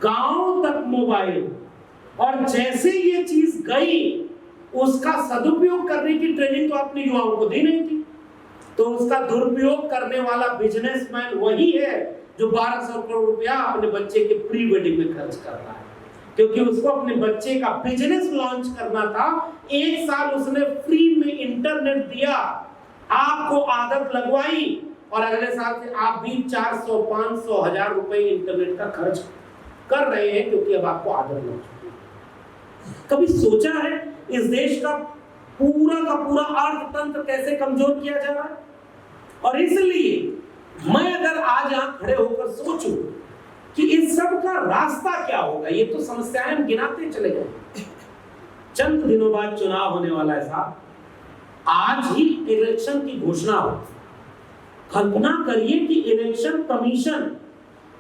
गांव तक मोबाइल, और जैसे ये चीज गई उसका सदुपयोग करने की ट्रेनिंग तो अपने युवाओं को दी नहीं थी। तो उसका दुरुपयोग करने वाला बिजनेसमैन वही है जो 1200 करोड़ रुपया अपने बच्चे के प्री वेडिंग में खर्च कर रहा है, क्योंकि उसको अपने बच्चे का बिजनेस लॉन्च करना था। 1 साल उसने फ्री में इंटरनेट दिया, आपको आदत लगवाई, और अगले साल से आप भी 400, 500, 1000 रुपए इंटरनेट का खर्च कर रहे हैं, क्योंकि अब आपको आदत लग चुकी है। कभी सोचा है इस देश का पूरा अर्थतंत्र कैसे कमजोर किया जा रहा है? और इसलिए मैं अगर आज यहां खड़े होकर सोचूं कि इस सब का रास्ता क्या होगा, ये तो समस्याएं हम गिनाते चले गए। चंद दिनों बाद चुनाव होने वाला है साहब, आज ही इलेक्शन की घोषणा हो। कल्पना करिए कि इलेक्शन कमीशन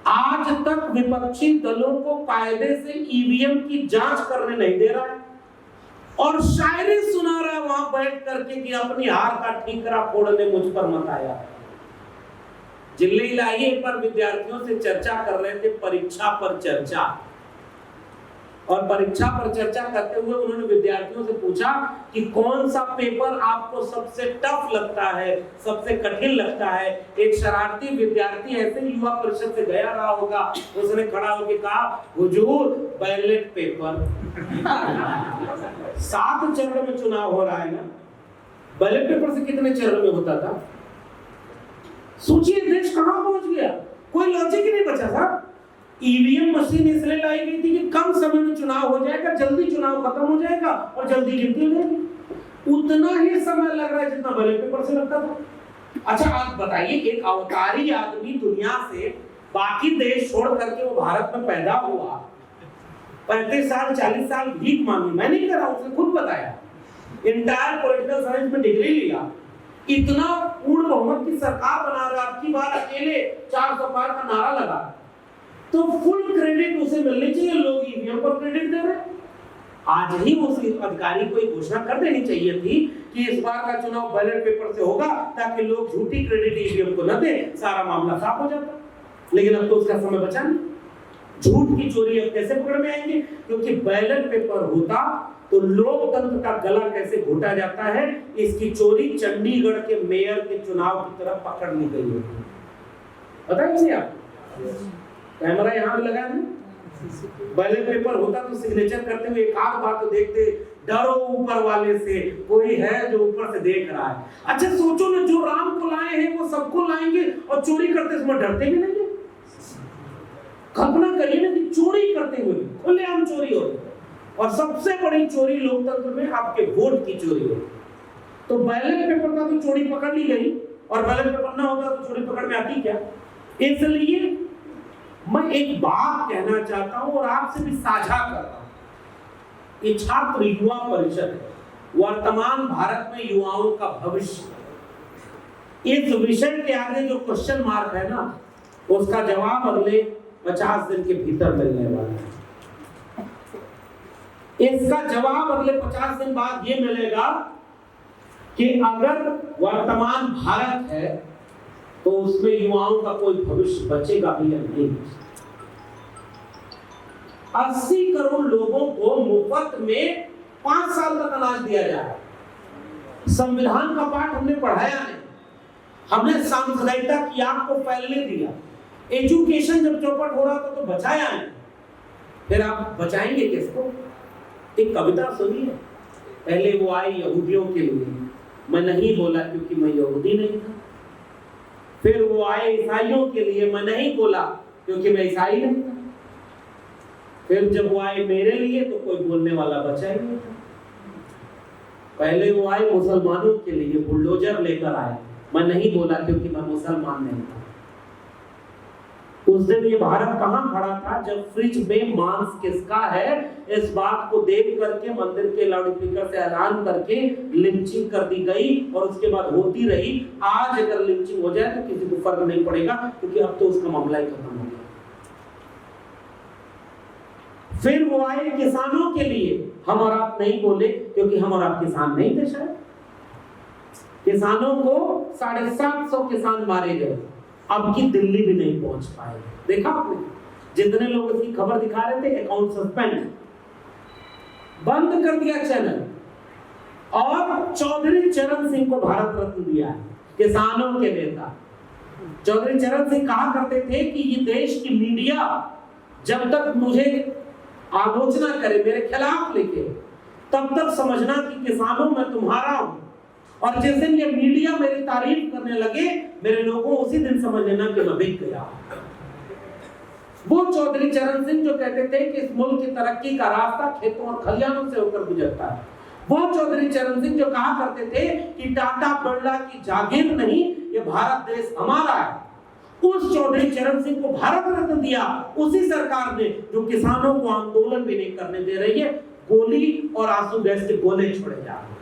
आज तक विपक्षी दलों को कायदे से ईवीएम की जांच करने नहीं दे रहा है और शायरी सुना रहा है वहां बैठ करके कि अपनी हार का ठीकरा फोड़ने मुझ पर मत आया। जिले लाइए पर विद्यार्थियों से चर्चा कर रहे थे, परीक्षा पर चर्चा, और परीक्षा पर चर्चा करते हुए उन्होंने विद्यार्थियों से पूछा कि कौन सा पेपर आपको सबसे टफ लगता है, सबसे कठिन लगता है। एक शरारती विद्यार्थी ऐसे ही युवा परिषद से गया रहा होगा, उसने खड़ा होकर कहा, हुजूर बैलेट पेपर। 7 चरण में चुनाव हो रहा है ना, बैलेट पेपर से कितने चरण में होता था? सोचिए देश कहां पहुंच गया, कोई लॉजिक ही नहीं बचा था। ईवीएम मशीन इसलिए लाई गई थी कि कम समय में चुनाव हो जाएगा, जल्दी चुनाव खत्म हो जाएगा और जल्दी गिनती हो जाएगी। उतना ही समय लग रहा है जितना बैलेट पेपर से लगता था। अच्छा आप बताइए, एक अवतारी आदमी दुनिया से बाकी देश छोड़ करके वो भारत में पैदा हुआ, 35 साल 40 साल भीख मांगी, मैं नहीं कर रहा, उसने खुद बताया, इंटायर पॉलिटिकल साइंस में डिग्री लिया, इतना पूर्ण बहुमत की सरकार बना रहा, आपकी बार अकेले 400 पार का नारा लगा, तो फुल क्रेडिट उसे मिलनी चाहिए। लोग ईवीएम पर क्रेडिट दे रहे हैं। आज ही उस अधिकारी को एक घोषणा कर देनी चाहिए थी कि इस बार का चुनाव बैलेट पेपर से होगा, ताकि लोग झूठी क्रेडिट ईवीएम को न दे, सारा मामला साफ हो जाता। लेकिन अब तो उसका समय बचा नहीं। झूठ की चोरी अब कैसे पकड़ में आएंगे? क्योंकि बैलेट पेपर होता तो लोकतंत्र का गला कैसे घोटा जाता है, इसकी चोरी चंडीगढ़ के मेयर के चुनाव की तरफ पकड़ ली गई होती। पता है मुझे आप? कैमरा यहाँ पे लगा है, बैलेट पेपर होता तो सिग्नेचर करते हुए एक आध बार तो देखते, डरो ऊपर वाले से, कोई है जो ऊपर से देख रहा है। अच्छा सोचो ना, जो राम को लाए हैं वो सबको लाएंगे और चोरी करते समय डरते भी नहीं है। कल्पना करिए ना कि चोरी करते हुए खुलेआम चोरी हो रही है, और सबसे बड़ी चोरी लोकतंत्र में आपके वोट की चोरी हो। तो बैलेट पेपर का तो चोरी पकड़ ली गई, और बैलेट पेपर ना होता तो चोरी पकड़ में आती क्या? इसलिए मैं एक बात कहना चाहता हूं और आपसे भी साझा कर रहा हूं। ये छात्र युवा परिषद है, वर्तमान भारत में युवाओं का भविष्य। इस विषय के आगे जो क्वेश्चन मार्क है ना, उसका जवाब अगले 50 दिन के भीतर मिलने वाला है। इसका जवाब अगले 50 दिन बाद ये मिलेगा कि अगर वर्तमान भारत है तो उसमें युवाओं का कोई भविष्य बचेगा भी या नहीं। 80 करोड़ लोगों को मुफ्त में 5 साल तक अनाज दिया जा रहा है। संविधान का पाठ हमने पढ़ाया नहीं, हमने सांप्रदायिकता की आग को फैलने दिया। एजुकेशन जब चौपट हो रहा था तो बचाया नहीं, फिर आप बचाएंगे किसको? एक कविता सुनिए, पहले वो आई यहूदियों के लिए, मैं नहीं बोला क्योंकि मैं यहूदी नहीं था। फिर वो आए ईसाइयों के लिए, मैं नहीं बोला क्योंकि मैं ईसाई नहीं था। फिर जब वो आए मेरे लिए तो कोई बोलने वाला बचा ही नहीं था। पहले वो आए मुसलमानों के लिए, बुलडोजर लेकर आए, मैं नहीं बोला क्योंकि मैं मुसलमान नहीं था। उस दिन ये भारत कहां खड़ा था जब फ्रिज में मांस किसका है इस बात को देख करके मंदिर के लाउडस्पीकर से ऐलान करके लिंचिंग कर दी गई, और उसके बाद होती रही। आज अगर लिंचिंग हो जाए तो किसी को फर्क नहीं पड़ेगा, क्योंकि अब तो उसका मामला ही खत्म हो गया। फिर वो आए किसानों के लिए, हम और आप नहीं बोले क्योंकि हम और आप किसान नहीं थे। शायद किसानों को 750 किसान मारे गए, अब की दिल्ली भी नहीं पहुंच पाए। देखा आपने, जितने लोग इसकी खबर दिखा रहे थे अकाउंट सस्पेंड, बंद कर दिया चैनल, और चौधरी चरण सिंह को भारत रत्न दिया है, किसानों के नेता। चौधरी चरण सिंह कहा करते थे कि ये देश की मीडिया जब तक मुझे आलोचना करे, मेरे खिलाफ लिखे, तब तक समझना कि किसानों में तुम्हारा हूं, और जिस दिन ये मीडिया मेरी तारीफ करने लगे मेरे लोगों, उसी दिन समझ लेना कि मैं बिक गया। वो चौधरी चरण सिंह जो कहते थे कि इस मुल्क की तरक्की का रास्ता खेतों और खलिहानों से होकर गुजरता है। वो चौधरी चरण सिंह जो कहा करते थे कि टाटा बिरला की जागीर नहीं, ये भारत देश हमारा है। उस चौधरी चरण सिंह को भारत रत्न दिया उसी सरकार ने जो किसानों को आंदोलन भी नहीं करने दे रही है, गोली और आंसू गैस के गोले छोड़े जा रहे हैं।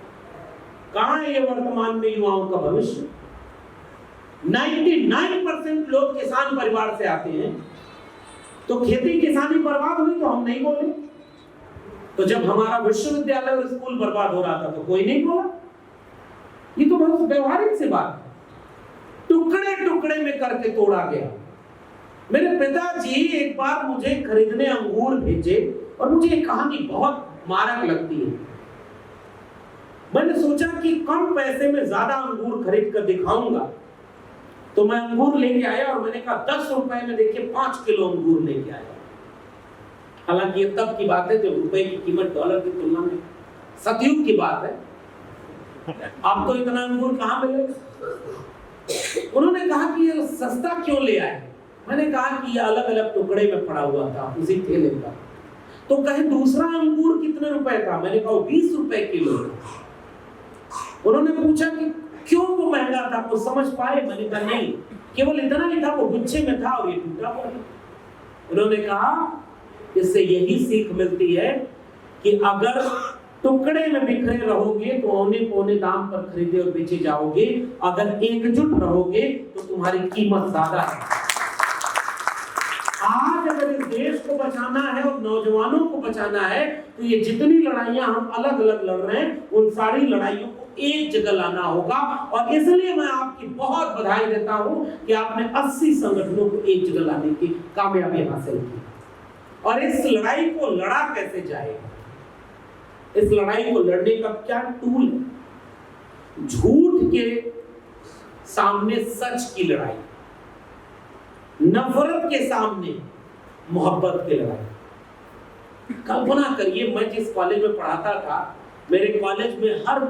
कहां है ये वर्तमान में युवाओं का भविष्य? 99% लोग किसान परिवार से आते हैं, तो खेती किसानी बर्बाद हुई तो हम नहीं बोले। तो जब हमारा विश्वविद्यालय और स्कूल बर्बाद हो रहा था तो कोई नहीं बोला। ये तो बहुत व्यवहारिक सी बात है। टुकड़े टुकड़े में करके तोड़ा गया। मेरे पिताजी एक बार मुझे खरीदने अंगूर भेजे, और मुझे ये कहानी बहुत मारक लगती है। मैंने सोचा कि कम पैसे में ज्यादा अंगूर खरीद कर दिखाऊंगा, तो मैं अंगूर लेके आया और मैंने कहा 10 रुपए में देखिए 5 किलो अंगूर लेके आया। हालांकि ये तब की बात है जब रुपए की कीमत डॉलर की तुलना में, सतयुग की बात है, अब तो इतना अंगूर कहाँ मिलेगा। उन्होंने कहा कि ये सस्ता क्यों ले आए। मैंने कहा कि ये अलग अलग टुकड़े में पड़ा हुआ था उसी ठेले का। तो कहे दूसरा अंगूर कितने रुपए का, मैंने कहा 20 रुपए किलो। उन्होंने पूछा कि क्यों वो महंगा था, वो समझ पाए। मैंने कहा नहीं, केवल इतना ही था, वो गुच्छे में था और ये टूटा हुआ था। उन्होंने कहा इससे यही सीख मिलती है कि अगर टुकड़े में बिखरे रहोगे तो औने पौने दाम पर खरीदे और बेचे जाओगे, अगर एकजुट रहोगे तो तुम्हारी कीमत ज्यादा है। आज अगर इस देश को बचाना है और नौजवानों को बचाना है तो ये जितनी लड़ाइयां हम अलग अलग लड़ रहे हैं उन सारी लड़ाइयों को एक जगह लाना होगा। और इसलिए मैं आपकी बहुत बधाई देता हूं कि आपने 80 संगठनों को एक जगह लाने की कामयाबी हासिल की। और इस लड़ाई को लड़ा कैसे जाएगा, इस लड़ाई को लड़ने का क्या टूल है? झूठ के सामने सच की लड़ाई, नफरत के सामने मोहब्बत की लड़ाई। कल्पना करिए, मैं जिस कॉलेज में पढ़ाता था, मेरे कॉलेज में हर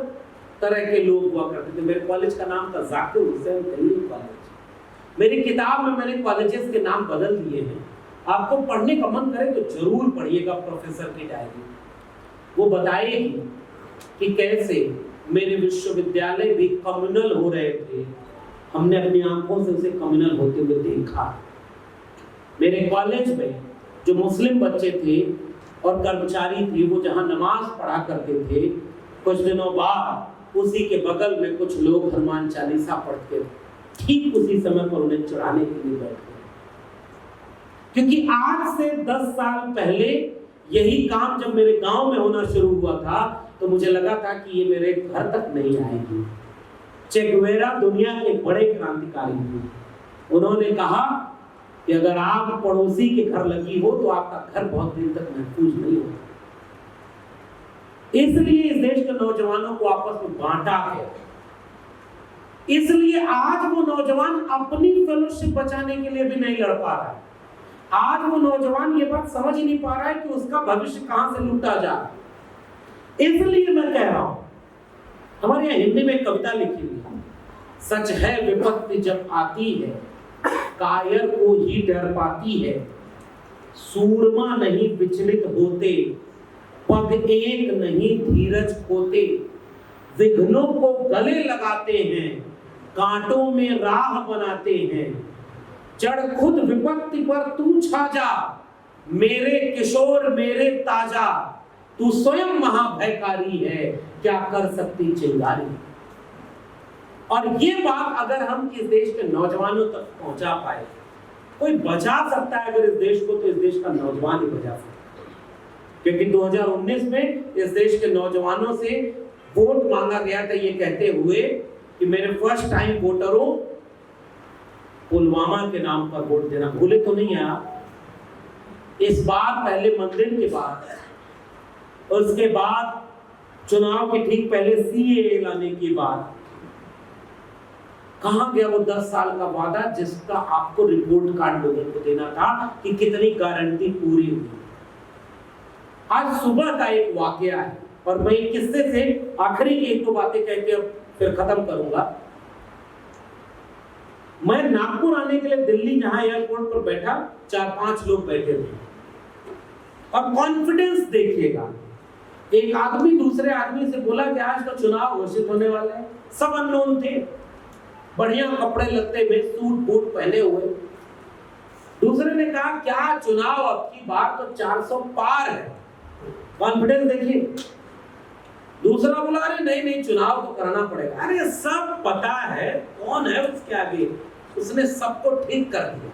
तरह के लोग हुआ करते थे। मेरे कॉलेज का नाम था जाकिर हुसैन तहलील कॉलेज। मेरी किताब में मैंने कॉलेजेस के नाम बदल दिए हैं। आपको पढ़ने का मन करे तो जरूर पढ़िएगा प्रोफेसर की डायरी। वो बताएगी कि कैसे मेरे विश्वविद्यालय भी कम्युनल हो रहे थे, हमने अपनी आंखों से उसे कम्युनल होते हुए देखा। मेरे कॉलेज में जो मुस्लिम बच्चे थे और कर्मचारी थे, वो जहां नमाज पढ़ा करते थे, कुछ दिनों बाद उसी के बगल में कुछ लोग हनुमान चालीसा पढ़ते थे। ठीक उसी समय पर उन्हें चढ़ाने के लिए बैठे। क्योंकि आज से 10 साल पहले यही काम जब मेरे गांव में होना शुरू हुआ था तो मुझे लगा था कि ये मेरे घर तक नहीं आएगी। चे गुवेरा दुनिया के बड़े क्रांतिकारी थे। उन्होंने कहा कि अगर आप पड़ोसी के घर लगी हो तो आपका घर बहुत दिन तक महफूज नहीं होगा। इसलिए इस देश के नौजवानों को आपस में बांटा है। इसलिए आज वो नौजवान अपनी फेलोशिप बचाने के लिए भी नहीं लड़ पा रहा है। आज वो नौजवान ये बात समझ ही नहीं पा रहा है कि उसका भविष्य कहां से लूटा जा। इसलिए मैं कह रहा हूं, हमारे यहाँ हिंदी में एक कविता लिखी हुई है, सच है विपत्ति जब आती है कायर को ही डर पाती है, सूरमा नहीं विचलित होते, पग एक नहीं धीरज खोते, विघ्नों को गले लगाते हैं, कांटों में राह बनाते हैं, चढ़ खुद विपत्ति पर तू छा जा, मेरे किशोर मेरे ताजा, तू स्वयं महाभयकारी है, क्या कर सकती चिंगारी। और ये बात अगर हम इस देश के नौजवानों तक पहुंचा पाए, कोई बचा सकता है अगर इस देश को, तो इस देश का नौजवान ही बचा सकता है। क्योंकि 2019 में इस देश के नौजवानों से वोट मांगा गया था ये कहते हुए कि मेरे फर्स्ट टाइम वोटरों, पुलवामा के नाम पर वोट देना। भूले तो नहीं है आप? इस बार पहले मंदिर के बाद, उसके बाद चुनाव के ठीक पहले सीएए लाने की बात, कहां गया वो 10 साल का वादा जिसका आपको रिपोर्ट कार्ड लोगों को देना था कि कितनी गारंटी पूरी हुई। आज सुबह का एक वाकया है और मैं एक किस्से से आखिरी की 1-2 बातें कह के फिर खत्म करूंगा। मैं नागपुर आने के लिए दिल्ली जहां एयरपोर्ट पर बैठा, 4-5 लोग बैठे थे और कॉन्फिडेंस देखिएगा। एक आदमी दूसरे आदमी से बोला कि आज तो चुनाव घोषित होने वाला है। सब अननोन थे, बढ़िया कपड़े लगते हुए, सूट बूट पहने हुए। दूसरे ने कहा क्या चुनाव अब की बार तो 400 पार है, कॉन्फिडेंस देखिए। दूसरा बोला अरे नहीं नहीं चुनाव तो करना पड़ेगा। अरे सब पता है कौन है उसके आगे, उसने सबको ठीक कर दिया।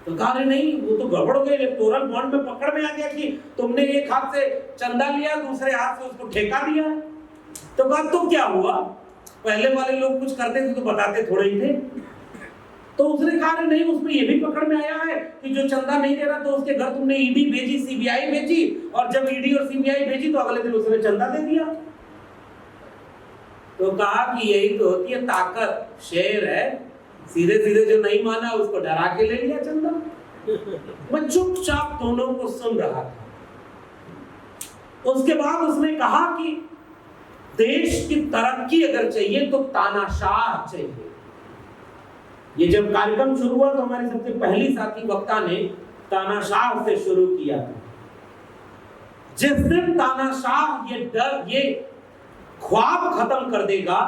तो कहा अरे नहीं वो तो गड़बड़ हो गई, इलेक्टोरल बॉन्ड में पकड़ में आ गया कि तुमने एक हाथ से चंदा लिया, दूसरे हाथ से उसको ठेका दिया। तो कहा तो क्या हुआ, पहले वाले लोग कुछ करते थे तो बताते थोड़े ही थे। तो उसने कहा नहीं उसमें ये भी पकड़ में आया है कि जो चंदा नहीं दे रहा तो उसके घर तुमने ईडी भेजी, सीबीआई भेजी, और जब ईडी और सीबीआई भेजी तो अगले दिन उसने चंदा दे दिया। तो कहा कि यही तो होती है ताकत, शेर है, सीधे सीधे जो नहीं माना उसको डरा के ले लिया चंदा। मैं चुपचाप दोनों को सुन रहा था। उसके बाद उसने कहा कि देश की तरक्की अगर चाहिए तो तानाशाह चाहिए। ये जब कार्यक्रम शुरू हुआ तो हमारी सबसे पहली साथी वक्ता ने तानाशाह से शुरू किया था। जिस दिन तानाशाह ये डर, ये ख्वाब खत्म कर देगा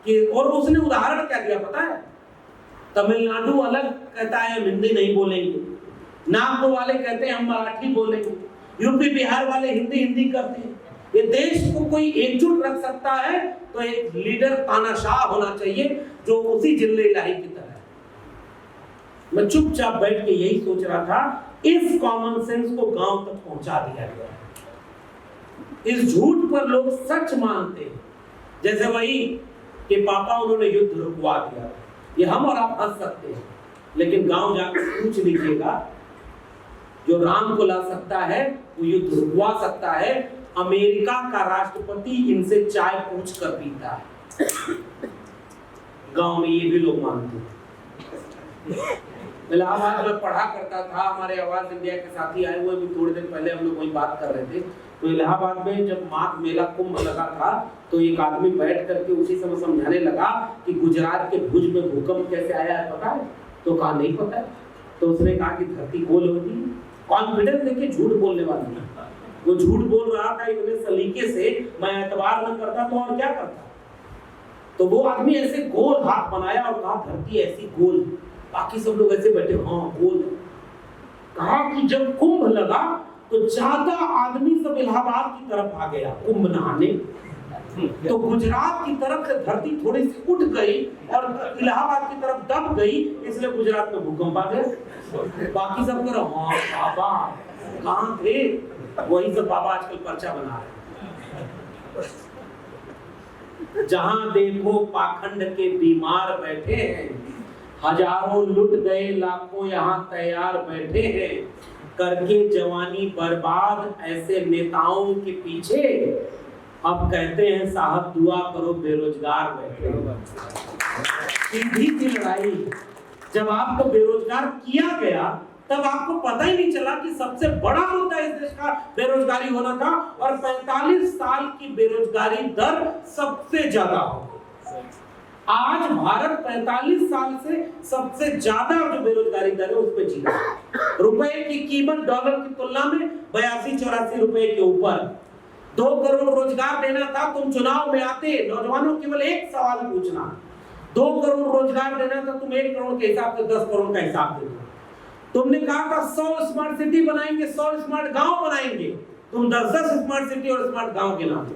कि, और उसने उदाहरण क्या दिया पता है, तमिलनाडु अलग कहता है हम हिंदी नहीं बोलेंगे, नागपुर वाले कहते हैं हम मराठी बोलेंगे, यूपी बिहार वाले हिंदी करते हैं। ये देश को कोई एकजुट रख सकता है तो एक लीडर तानाशाह होना चाहिए जो उसी जिले इलाही की तरह है। मैं चुपचाप बैठ के यही सोच रहा था, इस कॉमन सेंस को गांव तक पहुंचा दिया गया। इस झूठ पर लोग सच मानते हैं, जैसे वही कि पापा उन्होंने युद्ध रुकवा दिया। ये हम और आप हंस सकते हैं, लेकिन गांव जाकर पूछ लीजिएगा, जो राम को ला सकता है वो युद्ध रुकवा सकता है। अमेरिका का राष्ट्रपति इनसे चाय पूछ कर पीता है। गांव में ये भी लोग मानते हैं। इलाहाबाद में पढ़ा करता था, हमारे आवाज इंडिया के साथी आए हुए भी थोड़े दिन पहले, हम लोग वही बात कर रहे थे। तो इलाहाबाद में जब माघ मेला कुंभ लगा था तो एक आदमी बैठ करके उसी समय समझाने लगा कि गुजरात के भुज में भूकंप कैसे आया है पता है? तो कहा नहीं पता है। तो उसने कहा कि धरती गोल होती। कॉन्फिडेंस देखिए झूठ बोलने वाला, वो झूठ बोल रहा था इतने सलीके से, मैं एतबार न करता तो और क्या करता। तो वो आदमी ऐसे गोल हाथ बनाया और कहा धरती ऐसी गोल। बाकी सब लोग ऐसे बैठे, हाँ गोल। कहा कि जब कुंभ लगा तो ज्यादा आदमी सब इलाहाबाद की तरफ आ गया कुंभ नहाने, तो गुजरात की तरफ से धरती थोड़ी सी उठ गई और इलाहाबाद की तरफ दब गई, इसलिए गुजरात में भूकंप आ गया। बाकी सब करो हाँ बाबा कहाँ थे, वही सब बाबा आजकल पर्चा बना रहे। जहां देखो पाखंड के बीमार बैठे हैं, हजारों लुट गए लाखों यहाँ तैयार बैठे हैं, करके जवानी बर्बाद ऐसे नेताओं के पीछे। अब कहते हैं साहब दुआ करो बेरोजगार बैठे। सीधी सी लड़ाई। जब आपको बेरोजगार किया गया तब आपको पता ही नहीं चला कि सबसे बड़ा मुद्दा इस देश का बेरोजगारी होना था, और 45 साल की बेरोजगारी दर सबसे ज्यादा हो। आज भारत 45 साल से सबसे ज्यादा जो बेरोजगारी दर है उस पर जी रहा है। रुपए की कीमत डॉलर की तुलना में 82-84 रुपए के ऊपर। 2 करोड़ रोजगार देना था, तुम चुनाव में आते नौजवानों केवल एक सवाल पूछना, 2 करोड़ रोजगार देना था, तुम 1 करोड़ के हिसाब से 10 करोड़ का हिसाब देते। तुमने कहा था 100 स्मार्ट सिटी बनाएंगे, 100 स्मार्ट गांव बनाएंगे, तुम 10-10 स्मार्ट सिटी और स्मार्ट गांव गिनाते।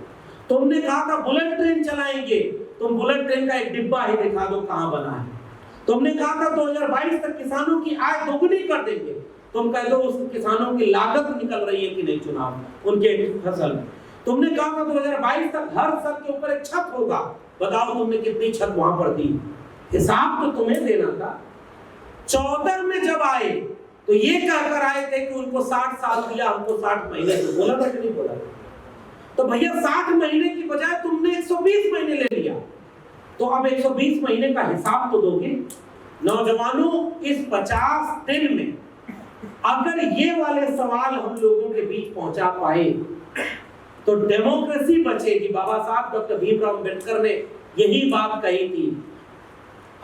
तुमने कहा था बुलेट ट्रेन चलाएंगे, तुम बुलेट ट्रेन का एक डिब्बा ही दिखा दो कहां बना है। तुमने कहा था 2022 तक किसानों की आय दोगुनी कर देंगे, तुम कह दो उस किसानों की लागत निकल रही है कि नहीं चुनाव में उनके फसल में। तुमने कहा था 2022 तक हर सर के ऊपर एक छत होगा, बताओ तुमने कितनी छत वहां पर दी, हिसाब तो तुम्हें देना था। 14 में जब आए तो ये कहकर आए थे कि उनको 60 साल दिया, हमको 60 महीने, तो बोला था कि नहीं बोला? तो भैया 60 महीने की बजाय तुमने 120 महीने ले लिया, तो अब 120 महीने का हिसाब तो दोगे। नौजवानों, इस 50 दिन में अगर ये वाले सवाल हम लोगों के बीच पहुंचा पाए तो डेमोक्रेसी बचेगी। बाबा साहब डॉक्टर भीमराव अंबेडकर ने यही बात कही थी।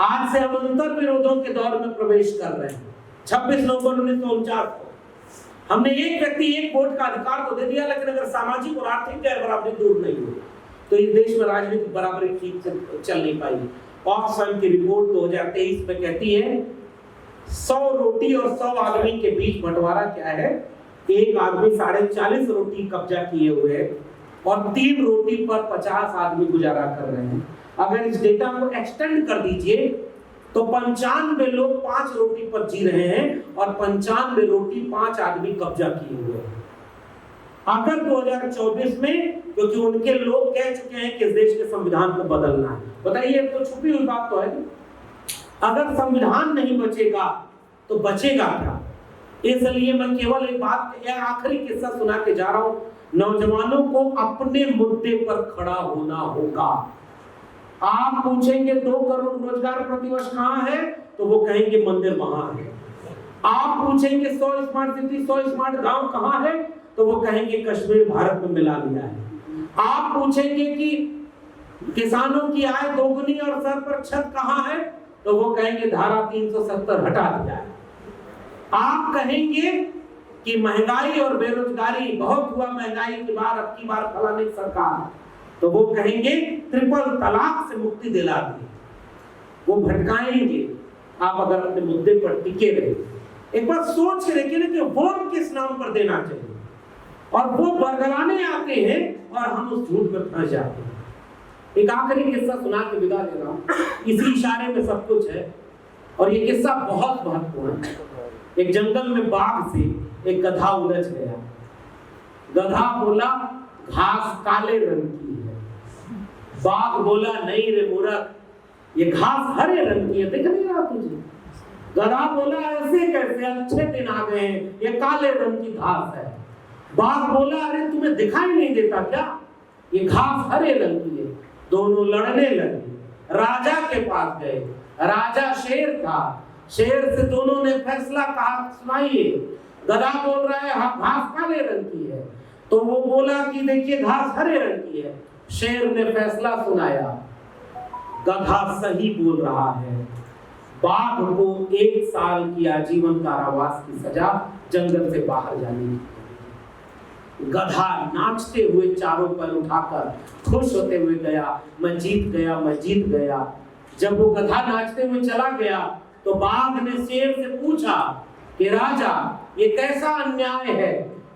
आज से हम अंतर विरोधों के दौर में प्रवेश कर रहे हैं। 26 नवंबर 1949 को हमने एक व्यक्ति एक वोट का अधिकार तो दे दिया, लेकिन अगर सामाजिक और आर्थिक गैर बराबरी दूर नहीं हुई तो इस देश में राजनीतिक बराबरी ठीक से चल नहीं पाई। ऑक्सफैम की रिपोर्ट 2023 में कहती है 100 रोटी और 100 आदमी के बीच बंटवारा क्या है, एक आदमी 40.5 रोटी कब्जा किए हुए है और 3 रोटी पर 50 आदमी गुजारा कर रहे हैं। अगर इस डेटा को एक्सटेंड कर दीजिए तो 95 लोग 5 रोटी पर जी रहे हैं और 95 रोटी 5 आदमी कब्जा किए हुए हैं। अगर 2024 में, क्योंकि उनके लोग कह चुके हैं कि इस देश के संविधान को बदलना है, बताइए तो छुपी हुई बात तो है। अगर संविधान नहीं बचेगा तो बचेगा क्या? इसलिए मैं केवल एक बात, एक आखिरी किस्सा सुना के जा रहा हूं। नौजवानों को अपने मुद्दे पर खड़ा होना होगा। आप पूछेंगे 2 करोड़ रोजगार प्रतिवर्ष कहां है, तो वो कहेंगे मंदिर वहां है। आप पूछेंगे 100 स्मार्ट सिटी, 100 स्मार्ट गांव कहां है, तो वो कहेंगे कश्मीर भारत में मिला लिया है। आप पूछेंगे कि किसानों की आय दोगुनी और सर पर छत कहां है, तो वो कहेंगे धारा 370 हटा दिया है। आप कहेंगे कि महंगाई और बेरोजगारी बहुत हुआ, महंगाई की बार अब की बार फलाने की सरकार, तो वो कहेंगे ट्रिपल तलाक से मुक्ति दिला दी। वो भटकाएंगे आप अगर अपने मुद्दे पर टिके रहे। एक बार सोच के देखिए ना कि वोट किस नाम पर देना चाहिए, और वो बरगलाने आते हैं और हम उस झूठ में फंस जाते हैं। एक आखिरी किस्सा सुना के विदा ले रहा हूं, इसी इशारे में सब कुछ है, और ये किस्सा बहुत महत्वपूर्ण है। एक जंगल में बाघ से एक गधा उलझ गया। गधा बोला घास काले रंग की है। बाघ बोला नहीं रे मूर्ख, ये घास हरे रंग की है, दिख नहीं रहा तुझे? गधा बोला ऐसे कैसे, अच्छे दिन आ गए हैं, ये काले रंग की घास है। बाघ बोला अरे तुम्हें दिखाई नहीं देता क्या, ये घास हरे रंग की है। दोनों लड़ने लगे। राजा के पास गए। राजा शेर था। शेर से दोनों ने फैसला कहा, सुनाइए। गधा बोल रहा है घास काले रंग की है, तो वो बोला कि देखिए घास हरे रंग की है। शेर ने फैसला सुनाया, गधा सही बोल रहा है। बाघ को 1 साल की आजीवन कारावास की सजा जंगल से बाहर जाने की। गधा नाचते हुए चारों पैर उठाकर खुश होते हुए गया, मैं जीत गया, मैं जीत गया। जब वो गधा नाचते हुए चला गया तो बाघ ने शेर से पूछा कि राजा ये कैसा अन्याय है,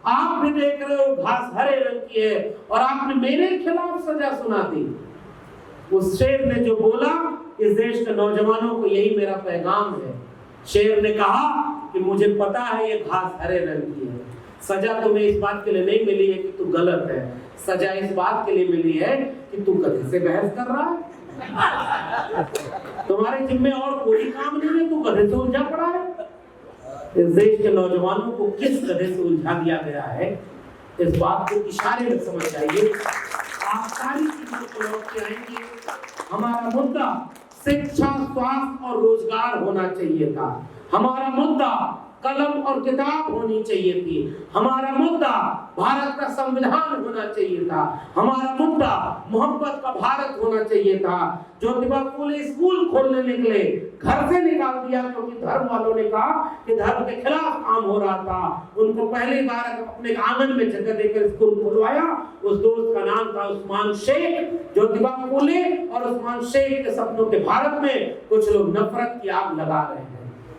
आप भी देख रहे हो घास हरे रंग की है और आपने मेरे खिलाफ सजा सुना दी। उस शेर ने जो बोला, इस देश के नौजवानों को यही मेरा पैगाम है। शेर ने कहा कि मुझे पता है ये घास हरे रंग की है, सजा तुम्हें इस बात के लिए नहीं मिली है कि तू गलत है, सजा इस बात के लिए मिली है कि तू गधे से बहस कर रहा है। तुम्हारे जिम्मे और कोई काम नहीं है, तू गधे से उलझा पड़ा है। इस देश के नौजवानों को किस गधे से उलझा दिया गया है, इस बात को इशारे में समझ जाइए। आप सारी चीजों को लौट के आएंगे। हमारा मुद्दा शिक्षा, स्वास्थ्य और रोजगार होना चाहिए था। हमारा मुद्दा कलम और किताब होनी चाहिए थी। हमारा मुद्दा भारत का संविधान होना चाहिए था। हमारा मुद्दा मोहब्बत का भारत होना चाहिए था। ज्योतिबा फूले स्कूल खोलने निकले, घर से निकाल दिया क्योंकि धर्म वालों ने कहा कि धर्म के खिलाफ काम हो रहा था। उनको पहली बार अपने आंगन में जगह देकर स्कूल खुलवाया। उस दोस्त का नाम था उस्मान शेख। ज्योतिबा फूले और उस्मान शेख के सपनों के भारत में कुछ लोग नफरत की आग लगा रहे हैं।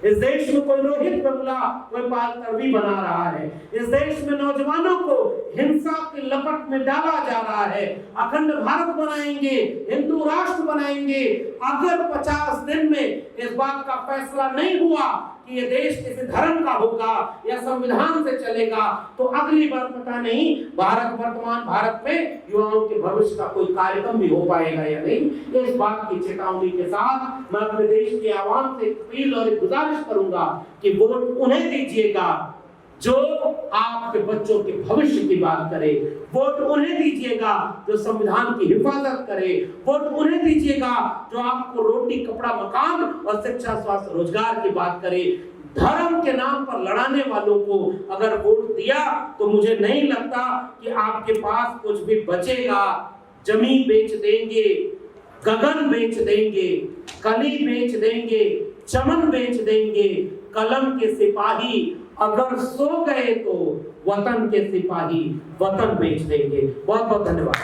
इस देश में कोई रोहित बंगला, कोई पाल तरवी बना रहा है। इस देश में नौजवानों को हिंसा की लपट में डाला जा रहा है। अखंड भारत बनाएंगे, हिंदू राष्ट्र बनाएंगे। अगर 50 दिन में इस बात का फैसला नहीं हुआ कि ये देश किसी धर्म का होगा या संविधान से चलेगा, तो अगली बार पता नहीं वर्तमान भारत में युवाओं के भविष्य का कोई कार्यक्रम भी हो पाएगा या नहीं। इस बात की चेतावनी के साथ मैं अपने देश के आवाम से अपील और गुजारिश करूंगा कि वोट उन्हें दीजिएगा जो आपके बच्चों के भविष्य की बात करे। वोट उन्हें दीजिएगा जो संविधान की हिफाजत करे। वोट उन्हें दीजिएगा जो आपको रोटी, कपड़ा, मकान और शिक्षा, स्वास्थ्य, रोजगार की बात करे। धर्म के नाम पर लड़ाने वालों को अगर वोट दिया तो मुझे नहीं लगता कि आपके पास कुछ भी बचेगा। जमीन बेच देंगे, गगन बेच देंगे, कली बेच देंगे, चमन बेच देंगे। कलम के सिपाही अगर सो गए तो वतन के सिपाही वतन बेच देंगे। बहुत बहुत धन्यवाद।